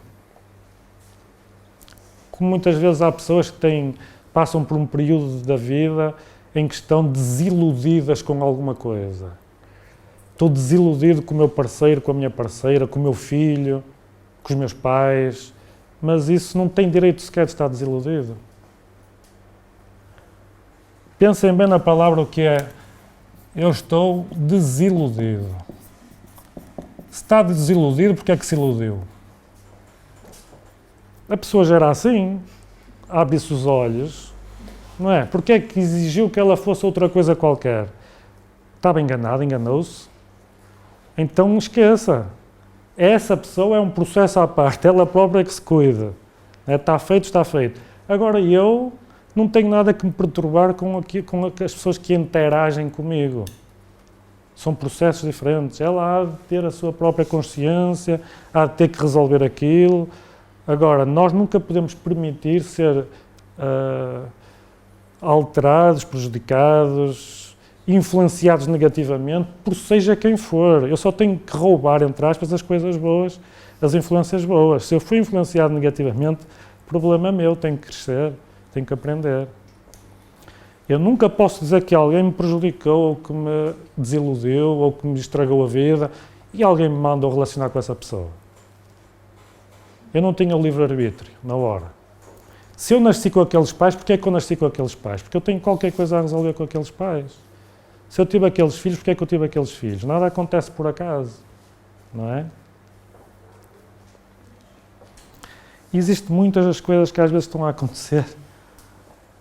Como muitas vezes há pessoas que passam por um período da vida em que estão desiludidas com alguma coisa. Estou desiludido com o meu parceiro, com a minha parceira, com o meu filho, com os meus pais, mas isso não tem direito sequer de estar desiludido. Pensem bem na palavra o que é. Eu estou desiludido. Se está desiludido, porque é que se iludiu? A pessoa já era assim, abre-se os olhos, não é? Porque é que exigiu que ela fosse outra coisa qualquer? Estava enganado, enganou-se. Então esqueça. Essa pessoa é um processo à parte, ela própria é que se cuida. Está feito, está feito. Agora eu não tenho nada que me perturbar com as pessoas que interagem comigo. São processos diferentes. Ela há de ter a sua própria consciência, há de ter que resolver aquilo. Agora, nós nunca podemos permitir ser alterados, prejudicados, influenciados negativamente, por seja quem for. Eu só tenho que roubar, entre aspas, as coisas boas, as influências boas. Se eu fui influenciado negativamente, o problema é meu, tenho que crescer, tenho que aprender. Eu nunca posso dizer que alguém me prejudicou, ou que me desiludiu, ou que me estragou a vida, e alguém me mandou relacionar com essa pessoa. Eu não tenho livre-arbítrio, na hora. Se eu nasci com aqueles pais, porquê é que eu nasci com aqueles pais? Porque eu tenho qualquer coisa a resolver com aqueles pais. Se eu tive aqueles filhos, porquê é que eu tive aqueles filhos? Nada acontece por acaso, não é? E existem muitas das coisas que às vezes estão a acontecer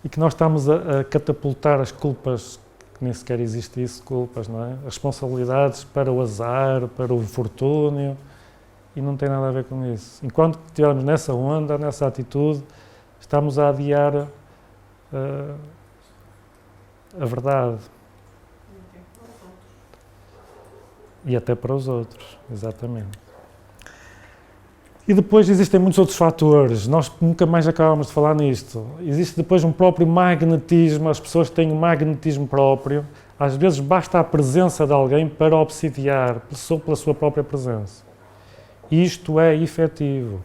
e que nós estamos a catapultar as culpas, que nem sequer existe isso, culpas, não é? As responsabilidades para o azar, para o infortúnio, e não tem nada a ver com isso. Enquanto estivermos nessa onda, nessa atitude, estamos a adiar a verdade. E até para os outros, exatamente. E depois existem muitos outros fatores, nós nunca mais acabamos de falar nisto. Existe depois um próprio magnetismo, as pessoas têm um magnetismo próprio, às vezes basta a presença de alguém para obsidiar, pela sua própria presença. Isto é efetivo.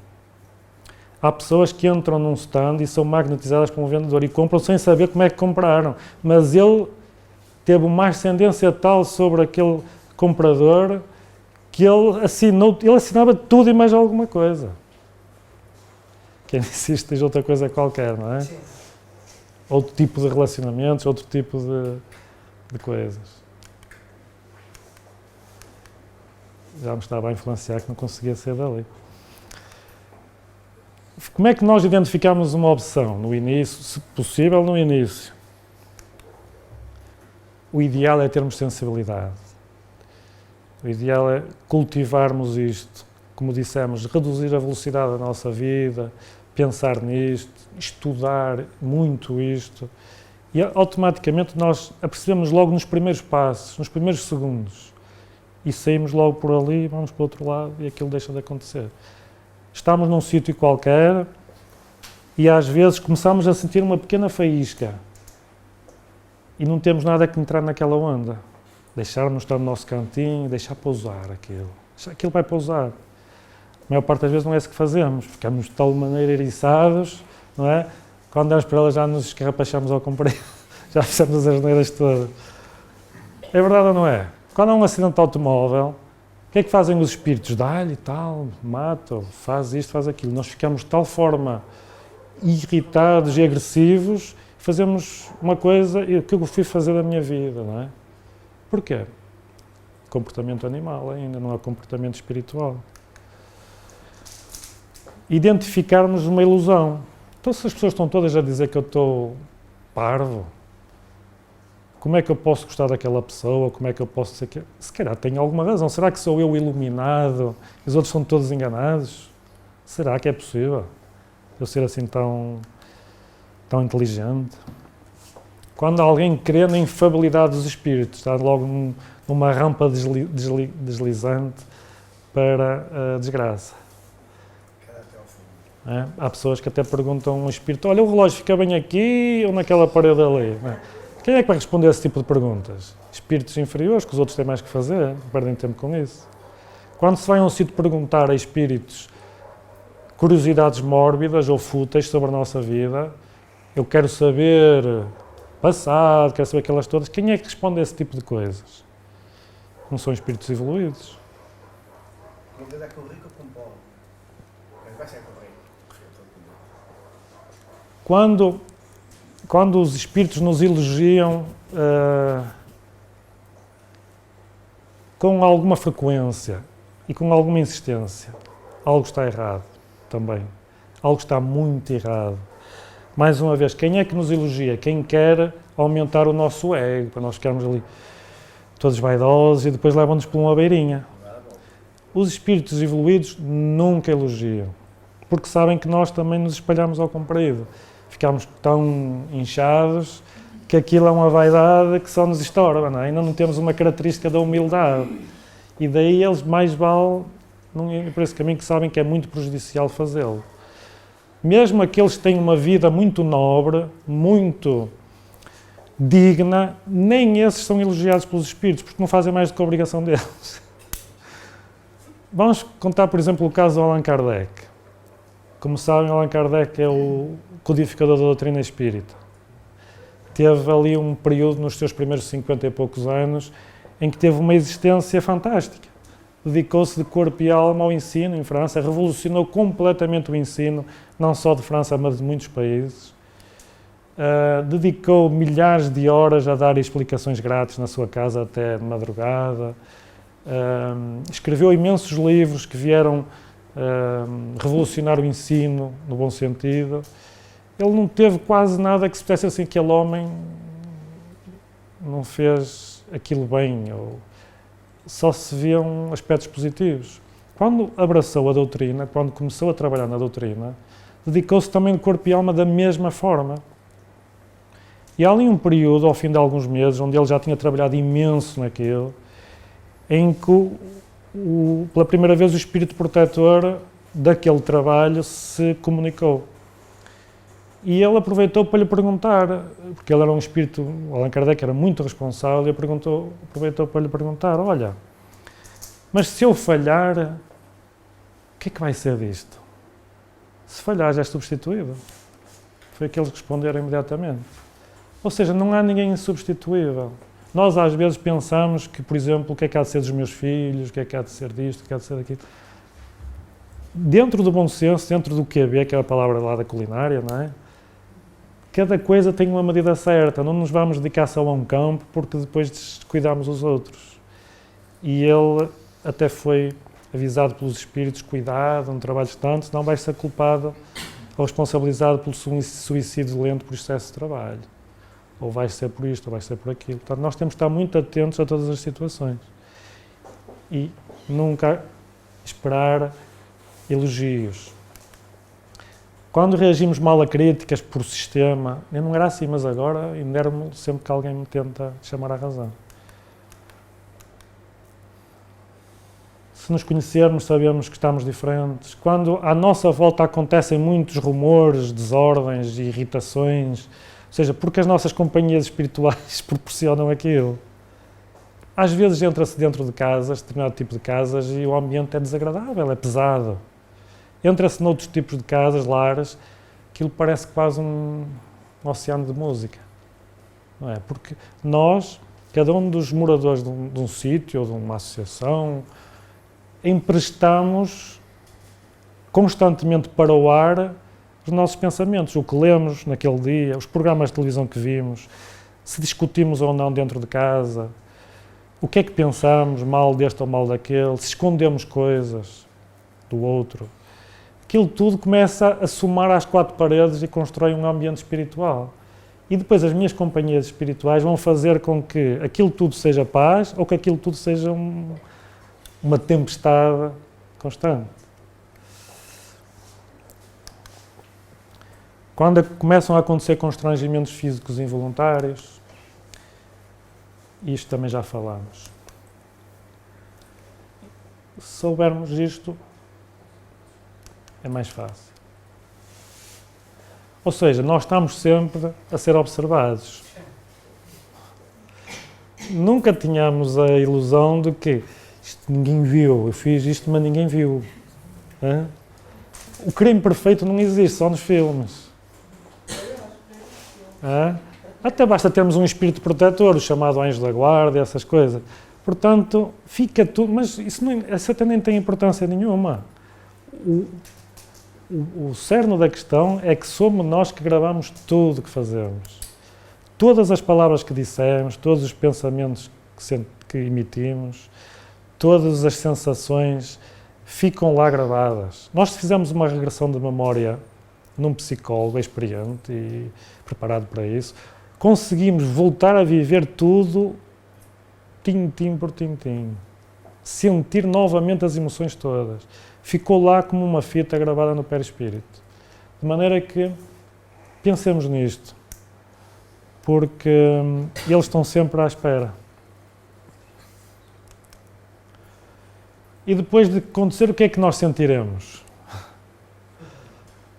Há pessoas que entram num stand e são magnetizadas por um vendedor e compram sem saber como é que compraram, mas ele teve uma ascendência tal sobre aquele comprador que ele assinava tudo e mais alguma coisa. Quem disse isto diz outra coisa qualquer, não é? Sim. Outro tipo de relacionamentos, outro tipo de coisas. Já me estava a influenciar que não conseguia ser dali. Como é que nós identificamos uma obsessão no início, se possível no início? O ideal é termos sensibilidade. O ideal é cultivarmos isto, como dissemos, reduzir a velocidade da nossa vida, pensar nisto, estudar muito isto, e automaticamente nós apercebemos logo nos primeiros passos, nos primeiros segundos, e saímos logo por ali, vamos para o outro lado e aquilo deixa de acontecer. Estamos num sítio qualquer e às vezes começamos a sentir uma pequena faísca e não temos nada que entrar naquela onda. Deixarmos estar no nosso cantinho, deixar pousar aquilo. Aquilo vai pousar. A maior parte das vezes não é isso que fazemos. Ficamos de tal maneira eriçados, não é? Quando damos para ela já nos escarrapachamos ao comprido. Já fizemos as asneiras todas. É verdade ou não é? Quando há um acidente de automóvel, o que é que fazem os espíritos? Dá-lhe e tal, mata, faz isto, faz aquilo. Nós ficamos de tal forma irritados e agressivos, fazemos uma coisa que eu fui fazer da minha vida, não é? Porquê? Comportamento animal ainda, não é comportamento espiritual. Identificarmos uma ilusão. Então, se as pessoas estão todas a dizer que eu estou parvo, como é que eu posso gostar daquela pessoa? Como é que eu posso dizer que... Se calhar tem alguma razão. Será que sou eu iluminado e os outros são todos enganados? Será que é possível eu ser assim tão inteligente? Quando alguém crê na infabilidade dos espíritos, está logo numa rampa deslizante para a desgraça. É? Há pessoas que até perguntam a um espírito, olha, o relógio fica bem aqui ou naquela parede ali? Não é? Quem é que vai responder a esse tipo de perguntas? Espíritos inferiores, que os outros têm mais que fazer, não perdem tempo com isso. Quando se vai a um sítio perguntar a espíritos curiosidades mórbidas ou fúteis sobre a nossa vida, eu quero saber passado, quero saber aquelas todas, quem é que responde a esse tipo de coisas? Não são espíritos evoluídos. Quando os espíritos nos elogiam com alguma frequência e com alguma insistência, algo está errado também. Algo está muito errado. Mais uma vez, quem é que nos elogia? Quem quer aumentar o nosso ego, para nós ficarmos ali todos vaidosos e depois levam-nos por uma beirinha. Os espíritos evoluídos nunca elogiam, porque sabem que nós também nos espalhamos ao comprido. Ficamos tão inchados que aquilo é uma vaidade que só nos estorba, não é? Ainda não temos uma característica da humildade. E daí eles mais vale não ir por esse caminho, que sabem que é muito prejudicial fazê-lo. Mesmo aqueles que têm uma vida muito nobre, muito digna, nem esses são elogiados pelos espíritos, porque não fazem mais do que a obrigação deles. Vamos contar, por exemplo, o caso do Allan Kardec. Como sabem, Allan Kardec é o codificador da doutrina espírita. Teve ali um período, nos seus primeiros 50 e poucos anos, em que teve uma existência fantástica. Dedicou-se de corpo e alma ao ensino em França, revolucionou completamente o ensino, não só de França, mas de muitos países. Dedicou milhares de horas a dar explicações grátis na sua casa até de madrugada. Escreveu imensos livros que vieram revolucionar o ensino, no bom sentido. Ele não teve quase nada que se dissesse assim, aquele homem não fez aquilo bem, ou só se viam aspectos positivos. Quando abraçou a doutrina, quando começou a trabalhar na doutrina, dedicou-se também de corpo e alma da mesma forma. E há ali um período, ao fim de alguns meses, onde ele já tinha trabalhado imenso naquilo, em que, pela primeira vez, o espírito protetor daquele trabalho se comunicou. E ele aproveitou para lhe perguntar, porque ele era um espírito, o Allan Kardec era muito responsável, e aproveitou para lhe perguntar, olha, mas se eu falhar, o que é que vai ser disto? Se falhar, já és substituído. Foi o que eles responderam imediatamente. Ou seja, não há ninguém insubstituível. Nós às vezes pensamos que, por exemplo, o que é que há de ser dos meus filhos, o que é que há de ser disto, o que é que há de ser daquilo. Dentro do bom senso, dentro do QB, que é a palavra lá da culinária, não é? Cada coisa tem uma medida certa, não nos vamos dedicar só a um campo porque depois descuidamos os outros. E ele até foi avisado pelos espíritos, cuidado, não trabalhes tanto, senão vais ser culpado ou responsabilizado pelo suicídio lento por excesso de trabalho. Ou vais ser por isto, ou vais ser por aquilo. Portanto, nós temos que estar muito atentos a todas as situações. E nunca esperar elogios. Quando reagimos mal a críticas por sistema, eu não era assim, mas agora enervo-me sempre que alguém me tenta chamar à razão. Se nos conhecermos, sabemos que estamos diferentes. Quando à nossa volta acontecem muitos rumores, desordens e irritações, ou seja, porque as nossas companhias espirituais proporcionam aquilo. Às vezes entra-se dentro de casas, determinado tipo de casas, e o ambiente é desagradável, é pesado. Entra-se noutros tipos de casas, lares, aquilo parece quase um oceano de música. Não é? Porque nós, cada um dos moradores de um sítio ou de uma associação, emprestamos constantemente para o ar os nossos pensamentos, o que lemos naquele dia, os programas de televisão que vimos, se discutimos ou não dentro de casa, o que é que pensamos, mal deste ou mal daquele, se escondemos coisas do outro. Aquilo tudo começa a somar às quatro paredes e constrói um ambiente espiritual. E depois as minhas companhias espirituais vão fazer com que aquilo tudo seja paz ou que aquilo tudo seja uma tempestade constante. Quando começam a acontecer constrangimentos físicos involuntários, isto também já falámos. Se soubermos isto, é mais fácil. Ou seja, nós estamos sempre a ser observados. Nunca tínhamos a ilusão de que isto ninguém viu, eu fiz isto, mas ninguém viu. Hã? O crime perfeito não existe, só nos filmes. Hã? Até basta termos um espírito protetor, o chamado anjo da guarda, essas coisas. Portanto, fica tudo, mas isso até nem tem importância nenhuma. O cerne da questão é que somos nós que gravamos tudo o que fazemos. Todas as palavras que dissemos, todos os pensamentos que emitimos, todas as sensações ficam lá gravadas. Nós, se fizermos uma regressão de memória num psicólogo experiente e preparado para isso, conseguimos voltar a viver tudo tintim por tintim. Sentir novamente as emoções todas. Ficou lá como uma fita gravada no perispírito. De maneira que pensemos nisto, porque eles estão sempre à espera. E depois de acontecer, o que é que nós sentiremos?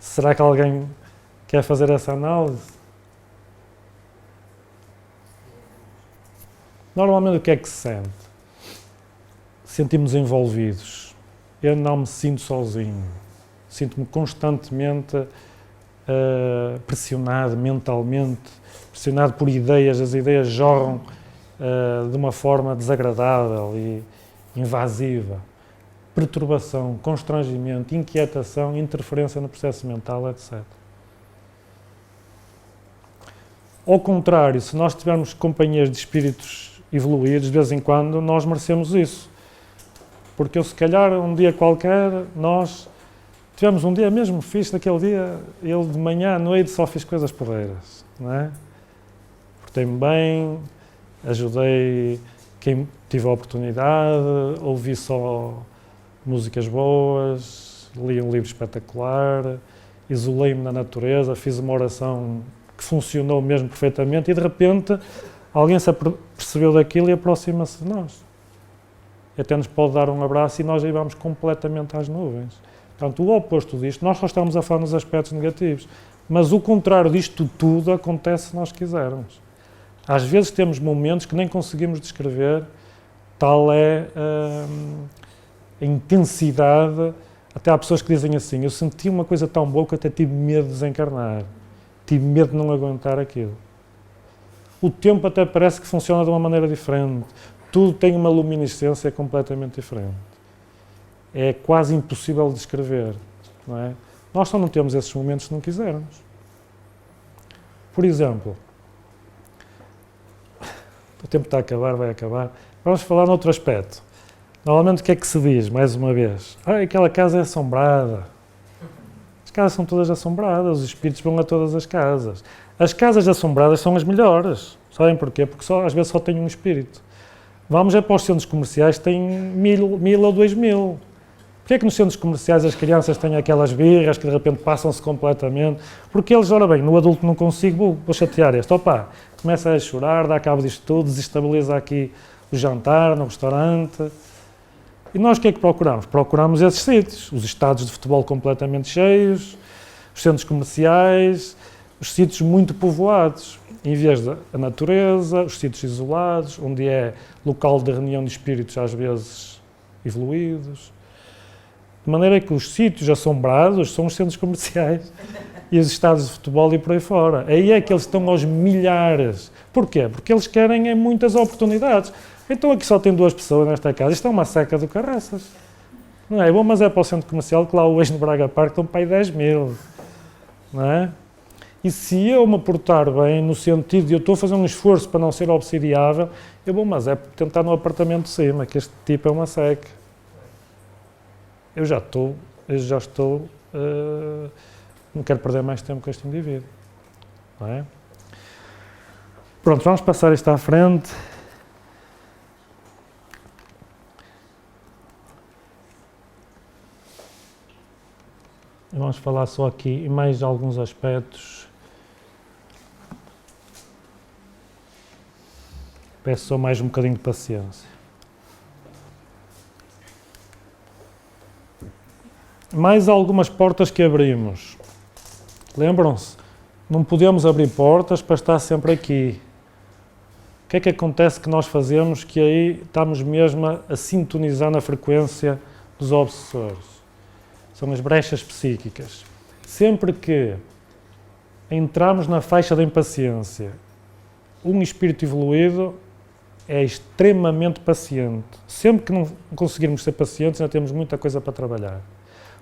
Será que alguém quer fazer essa análise? Normalmente o que é que se sente? Sentimos envolvidos. Eu não me sinto sozinho. Sinto-me constantemente pressionado mentalmente, pressionado por ideias. As ideias jorram de uma forma desagradável e invasiva. Perturbação, constrangimento, inquietação, interferência no processo mental, etc. Ao contrário, se nós tivermos companhias de espíritos evoluídos, de vez em quando, nós merecemos isso. Porque eu, se calhar, um dia qualquer, nós tivemos um dia mesmo fixe daquele dia, eu de manhã à noite só fiz coisas porreiras, não é? Portei-me bem, ajudei quem tive a oportunidade, ouvi só músicas boas, li um livro espetacular, isolei-me na natureza, fiz uma oração que funcionou mesmo perfeitamente e de repente alguém se percebeu daquilo e aproxima-se de nós. Até nos pode dar um abraço e nós aí vamos completamente às nuvens. Portanto, o oposto disto, nós só estamos a falar nos aspectos negativos, mas o contrário disto tudo acontece se nós quisermos. Às vezes temos momentos que nem conseguimos descrever, tal é a intensidade. Até há pessoas que dizem assim, eu senti uma coisa tão boa que até tive medo de desencarnar, tive medo de não aguentar aquilo. O tempo até parece que funciona de uma maneira diferente, tudo tem uma luminescência completamente diferente. É quase impossível de descrever, não é? Nós só não temos esses momentos se não quisermos. Por exemplo, o tempo está a acabar, vai acabar. Vamos falar noutro aspecto. Normalmente o que é que se diz, mais uma vez? Aquela casa é assombrada. As casas são todas assombradas, os espíritos vão a todas as casas. As casas assombradas são as melhores. Sabem porquê? Porque às vezes só tem um espírito. Vamos para os centros comerciais que têm 1000 ou 2000. Porquê é que nos centros comerciais as crianças têm aquelas birras que de repente passam-se completamente? Porque eles, ora bem, no adulto não consigo, vou chatear este. Opa, começa a chorar, dá cabo disto tudo, desestabiliza aqui o jantar no restaurante. E nós o que é que procuramos? Procuramos esses sítios, os estádios de futebol completamente cheios, os centros comerciais, os sítios muito povoados, em vez da natureza, os sítios isolados, onde é local de reunião de espíritos às vezes evoluídos. De maneira que os sítios assombrados são os centros comerciais e os estádios de futebol e por aí fora. Aí é que eles estão aos milhares. Porquê? Porque eles querem muitas oportunidades. Então aqui só tem 2 pessoas nesta casa. Isto é uma seca do caraças. Não é bom, mas é para o centro comercial que lá hoje no Braga Park estão para aí 10.000. Não é? E se eu me portar bem, no sentido de eu estou a fazer um esforço para não ser obsidiável, eu vou, mas é tentar no apartamento de cima, que este tipo é uma seca. Eu já estou, não quero perder mais tempo com este indivíduo. Não é? Pronto, vamos passar isto à frente. Vamos falar só aqui em mais alguns aspectos. Peço só mais um bocadinho de paciência. Mais algumas portas que abrimos. Lembram-se? Não podemos abrir portas para estar sempre aqui. O que é que acontece que nós fazemos que aí estamos mesmo a sintonizar na frequência dos obsessores? São as brechas psíquicas. Sempre que entramos na faixa da impaciência, um espírito evoluído é extremamente paciente. Sempre que não conseguirmos ser pacientes, ainda temos muita coisa para trabalhar.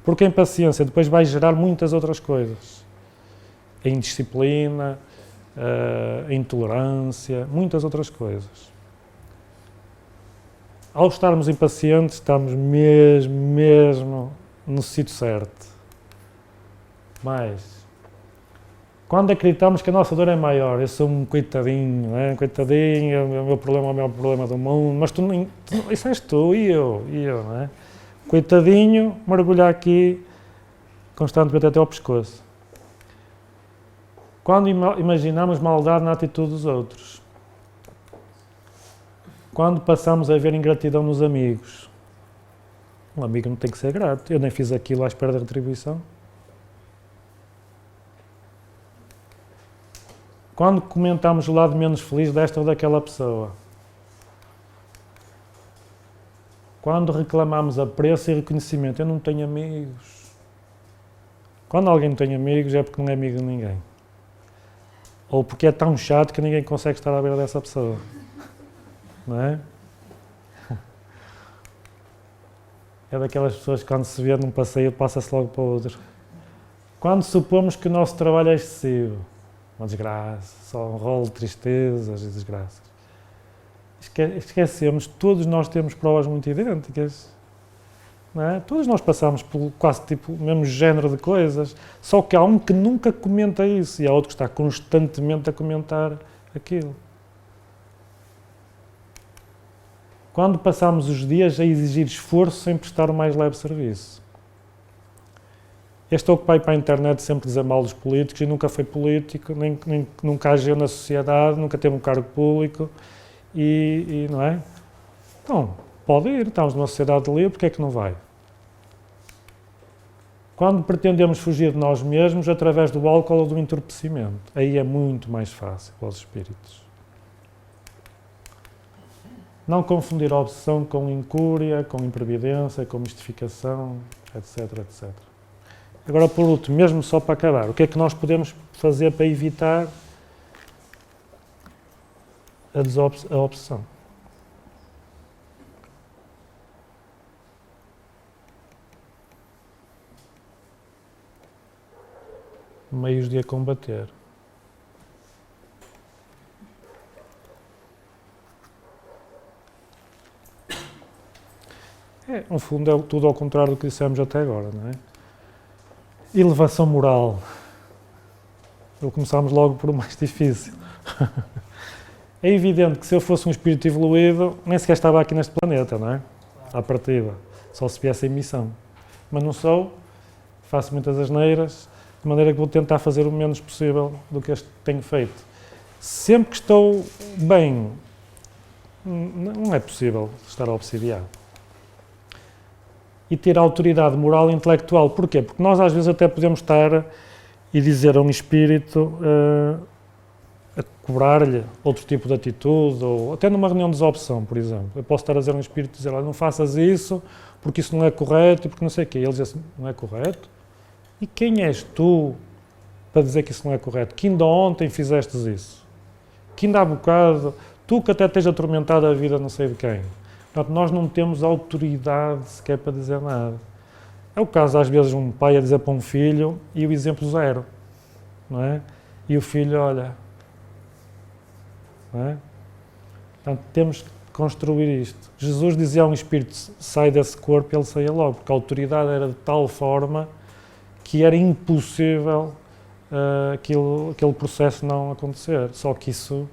Porque a impaciência depois vai gerar muitas outras coisas. A indisciplina, a intolerância, muitas outras coisas. Ao estarmos impacientes, estamos mesmo no sítio certo. Mas, quando acreditamos que a nossa dor é maior, eu sou um coitadinho, não é? Coitadinho, o meu problema é o maior problema do mundo, mas isso és tu e eu, não é? Coitadinho, mergulhar aqui constantemente até ao pescoço. Quando imaginamos maldade na atitude dos outros. Quando passamos a ver ingratidão nos amigos. Um amigo não tem que ser grato. Eu nem fiz aquilo à espera da retribuição. Quando comentamos o lado menos feliz desta ou daquela pessoa. Quando reclamamos apreço e reconhecimento. Eu não tenho amigos. Quando alguém não tem amigos é porque não é amigo de ninguém. Ou porque é tão chato que ninguém consegue estar à beira dessa pessoa. Não é? É daquelas pessoas que quando se vê num passeio passa-se logo para o outro. Quando supomos que o nosso trabalho é excessivo. Uma desgraça, só um rolo de tristezas e desgraças. Esquecemos, todos nós temos provas muito idênticas. não é? Todos nós passamos por quase tipo o mesmo género de coisas, só que há um que nunca comenta isso e há outro que está constantemente a comentar aquilo. Quando passamos os dias a exigir esforço sem prestar o mais leve serviço. Este é o que vai para a internet sempre dizer mal dos políticos e nunca foi político, nem nunca agiu na sociedade, nunca teve um cargo público e não é? Então, pode ir, estamos numa sociedade livre, porque é que não vai? Quando pretendemos fugir de nós mesmos através do álcool ou do entorpecimento, aí é muito mais fácil para os espíritos. Não confundir a obsessão com incúria, com imprevidência, com mistificação, etc, etc. Agora, por último, mesmo só para acabar, o que é que nós podemos fazer para evitar a obsessão? Meios de a combater. No fundo, é tudo ao contrário do que dissemos até agora, não é? Elevação moral. Começámos logo por o mais difícil. É evidente que se eu fosse um espírito evoluído, nem sequer estava aqui neste planeta, não é? À partida. Só se viesse em missão. Mas não sou, faço muitas asneiras, de maneira que vou tentar fazer o menos possível do que este tenho feito. Sempre que estou bem, não é possível estar a obsidiar. E ter autoridade moral e intelectual. Porquê? Porque nós às vezes até podemos estar e dizer a um espírito a cobrar-lhe outro tipo de atitude, ou até numa reunião de desobsessão, por exemplo. Eu posso estar a dizer a um espírito, dizer, olha, não faças isso, porque isso não é correto, e porque não sei o quê. E ele diz assim, não é correto? E quem és tu para dizer que isso não é correto? Que ainda ontem fizeste isso? Que ainda há bocado, tu que até tens atormentado a vida não sei de quem. Portanto, nós não temos autoridade sequer para dizer nada. É o caso, às vezes, um pai a dizer para um filho e o exemplo zero, não é? E o filho, olha, não é? Portanto, temos que construir isto. Jesus dizia a um espírito, sai desse corpo e ele saía logo, porque a autoridade era de tal forma que era impossível aquele processo não acontecer. Só que isso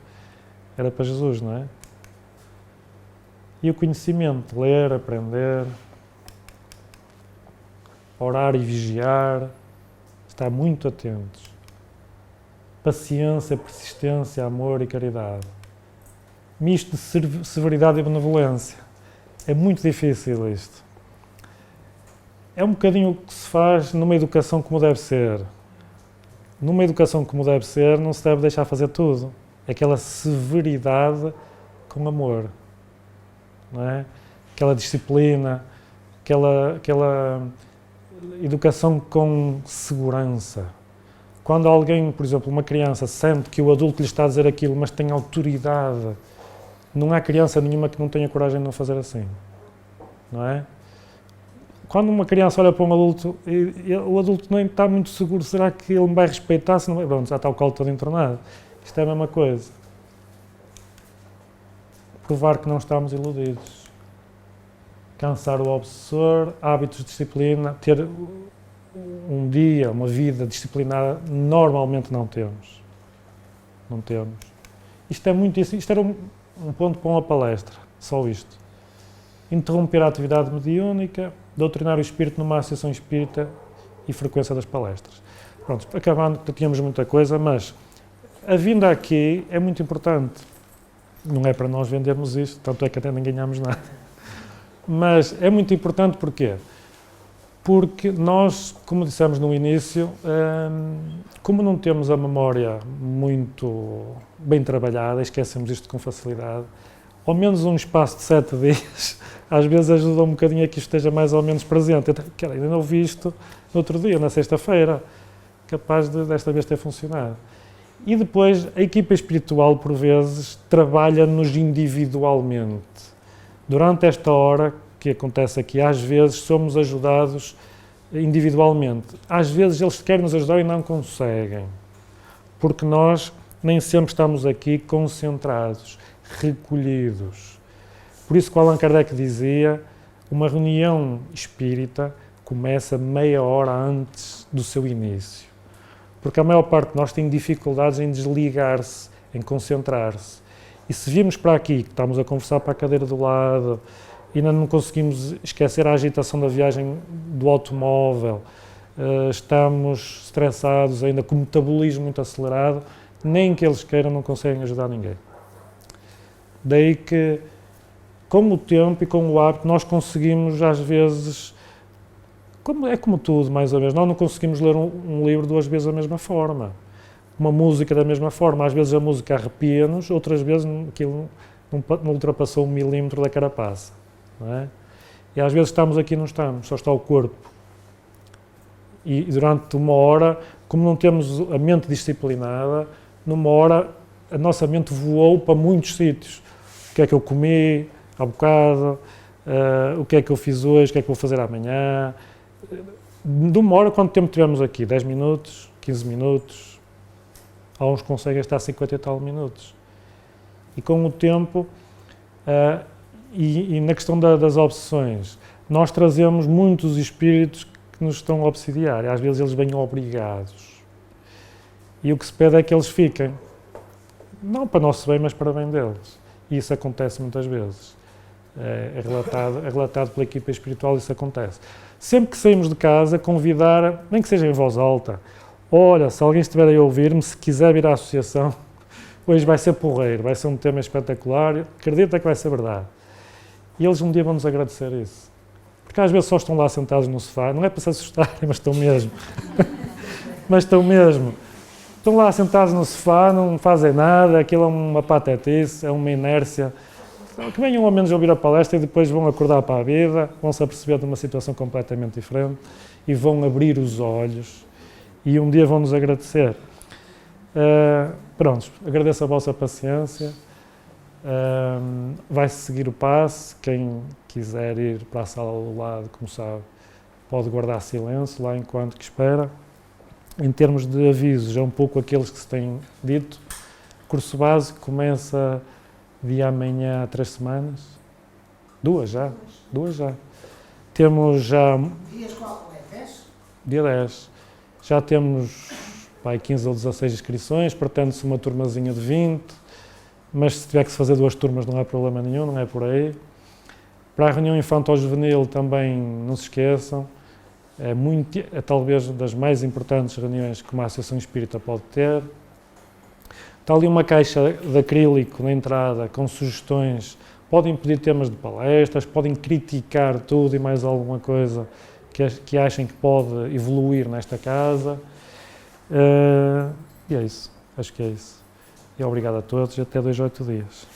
era para Jesus, não é? E o conhecimento, ler, aprender, orar e vigiar, estar muito atentos. Paciência, persistência, amor e caridade. Misto de severidade e benevolência. É muito difícil isto. É um bocadinho o que se faz numa educação como deve ser. Numa educação como deve ser, não se deve deixar fazer tudo. É aquela severidade com amor. Não é? Aquela disciplina, aquela educação com segurança. Quando alguém, por exemplo, uma criança, sente que o adulto lhe está a dizer aquilo, mas tem autoridade, não há criança nenhuma que não tenha coragem de não fazer assim. Não é? Quando uma criança olha para um adulto, e o adulto nem está muito seguro, será que ele me vai respeitar? Se não vai? Pronto, já está o colo todo entornado. Isto é a mesma coisa. Provar que não estamos iludidos. Cansar o obsessor, hábitos de disciplina, ter um dia, uma vida disciplinada, normalmente não temos. Não temos. Isto é muito isso. Isto era um ponto para uma palestra, só isto. Interromper a atividade mediúnica, doutrinar o espírito numa associação espírita e frequência das palestras. Pronto, acabando, tínhamos muita coisa, mas a vinda aqui é muito importante. Não é para nós vendermos isto, tanto é que até nem ganhamos nada. Mas é muito importante porquê? Porque nós, como dissemos no início, como não temos a memória muito bem trabalhada, esquecemos isto com facilidade, ao menos um espaço de 7 dias, às vezes ajuda um bocadinho a que isto esteja mais ou menos presente. Eu ainda não vi isto no outro dia, na sexta-feira, capaz de desta vez ter funcionado. E depois, a equipa espiritual, por vezes, trabalha-nos individualmente. Durante esta hora que acontece aqui, às vezes somos ajudados individualmente. Às vezes eles querem nos ajudar e não conseguem. Porque nós nem sempre estamos aqui concentrados, recolhidos. Por isso que o Allan Kardec dizia, Uma reunião espírita começa meia hora antes do seu início, porque a maior parte de nós tem dificuldades em desligar-se, em concentrar-se. E se virmos para aqui, que estamos a conversar para a cadeira do lado, ainda não conseguimos esquecer a agitação da viagem do automóvel, estamos estressados ainda, com o metabolismo muito acelerado, nem que eles queiram, não conseguem ajudar ninguém. Daí que, com o tempo e com o hábito, nós conseguimos, às vezes, como tudo, mais ou menos, nós não conseguimos ler um livro duas vezes da mesma forma, uma música da mesma forma. Às vezes a música arrepia-nos, outras vezes aquilo não ultrapassou 1 milímetro da carapaça, não é? E às vezes estamos aqui e não estamos, só está o corpo. E durante uma hora, como não temos a mente disciplinada, numa hora a nossa mente voou para muitos sítios. O que é que eu comi há bocado, o que é que eu fiz hoje, o que é que vou fazer amanhã. De uma hora, quanto tempo tivemos aqui? 10 minutos, 15 minutos? Há uns que conseguem estar 50 e tal minutos. E com o tempo, e na questão das obsessões, nós trazemos muitos espíritos que nos estão a obsidiar, e às vezes eles vêm obrigados. E o que se pede é que eles fiquem, não para nosso bem, mas para bem deles. E isso acontece muitas vezes. É relatado pela equipa espiritual, isso acontece. Sempre que saímos de casa, convidar, nem que seja em voz alta, olha, se alguém estiver aí a ouvir-me, se quiser vir à associação, hoje vai ser porreiro, vai ser um tema espetacular, acredita que vai ser verdade. E eles um dia vão nos agradecer isso. Porque às vezes só estão lá sentados no sofá, não é para se assustarem, mas estão mesmo. Mas estão mesmo. Estão lá sentados no sofá, não fazem nada, aquilo é uma patetice, é uma inércia. Que venham ao menos ouvir a palestra e depois vão acordar para a vida, vão se aperceber de uma situação completamente diferente e vão abrir os olhos e um dia vão nos agradecer. Pronto, agradeço a vossa paciência. Vai-se seguir o passo. Quem quiser ir para a sala ao lado, como sabe, pode guardar silêncio lá enquanto que espera. Em termos de avisos, é um pouco aqueles que se têm dito. O curso básico começa de amanhã a 3 semanas. Duas já. Temos já... Dias qual é? 10? Dia 10. Já temos 15 ou 16 inscrições, pretende-se uma turmazinha de 20, mas se tiver que se fazer 2 turmas não há problema nenhum, não é por aí. Para a reunião infantil-juvenil também não se esqueçam, é talvez das mais importantes reuniões que uma associação espírita pode ter. Está ali uma caixa de acrílico na entrada com sugestões, podem pedir temas de palestras, podem criticar tudo e mais alguma coisa que achem que pode evoluir nesta casa. E é isso, acho que é isso. E obrigado a todos e até 2 a 8 dias.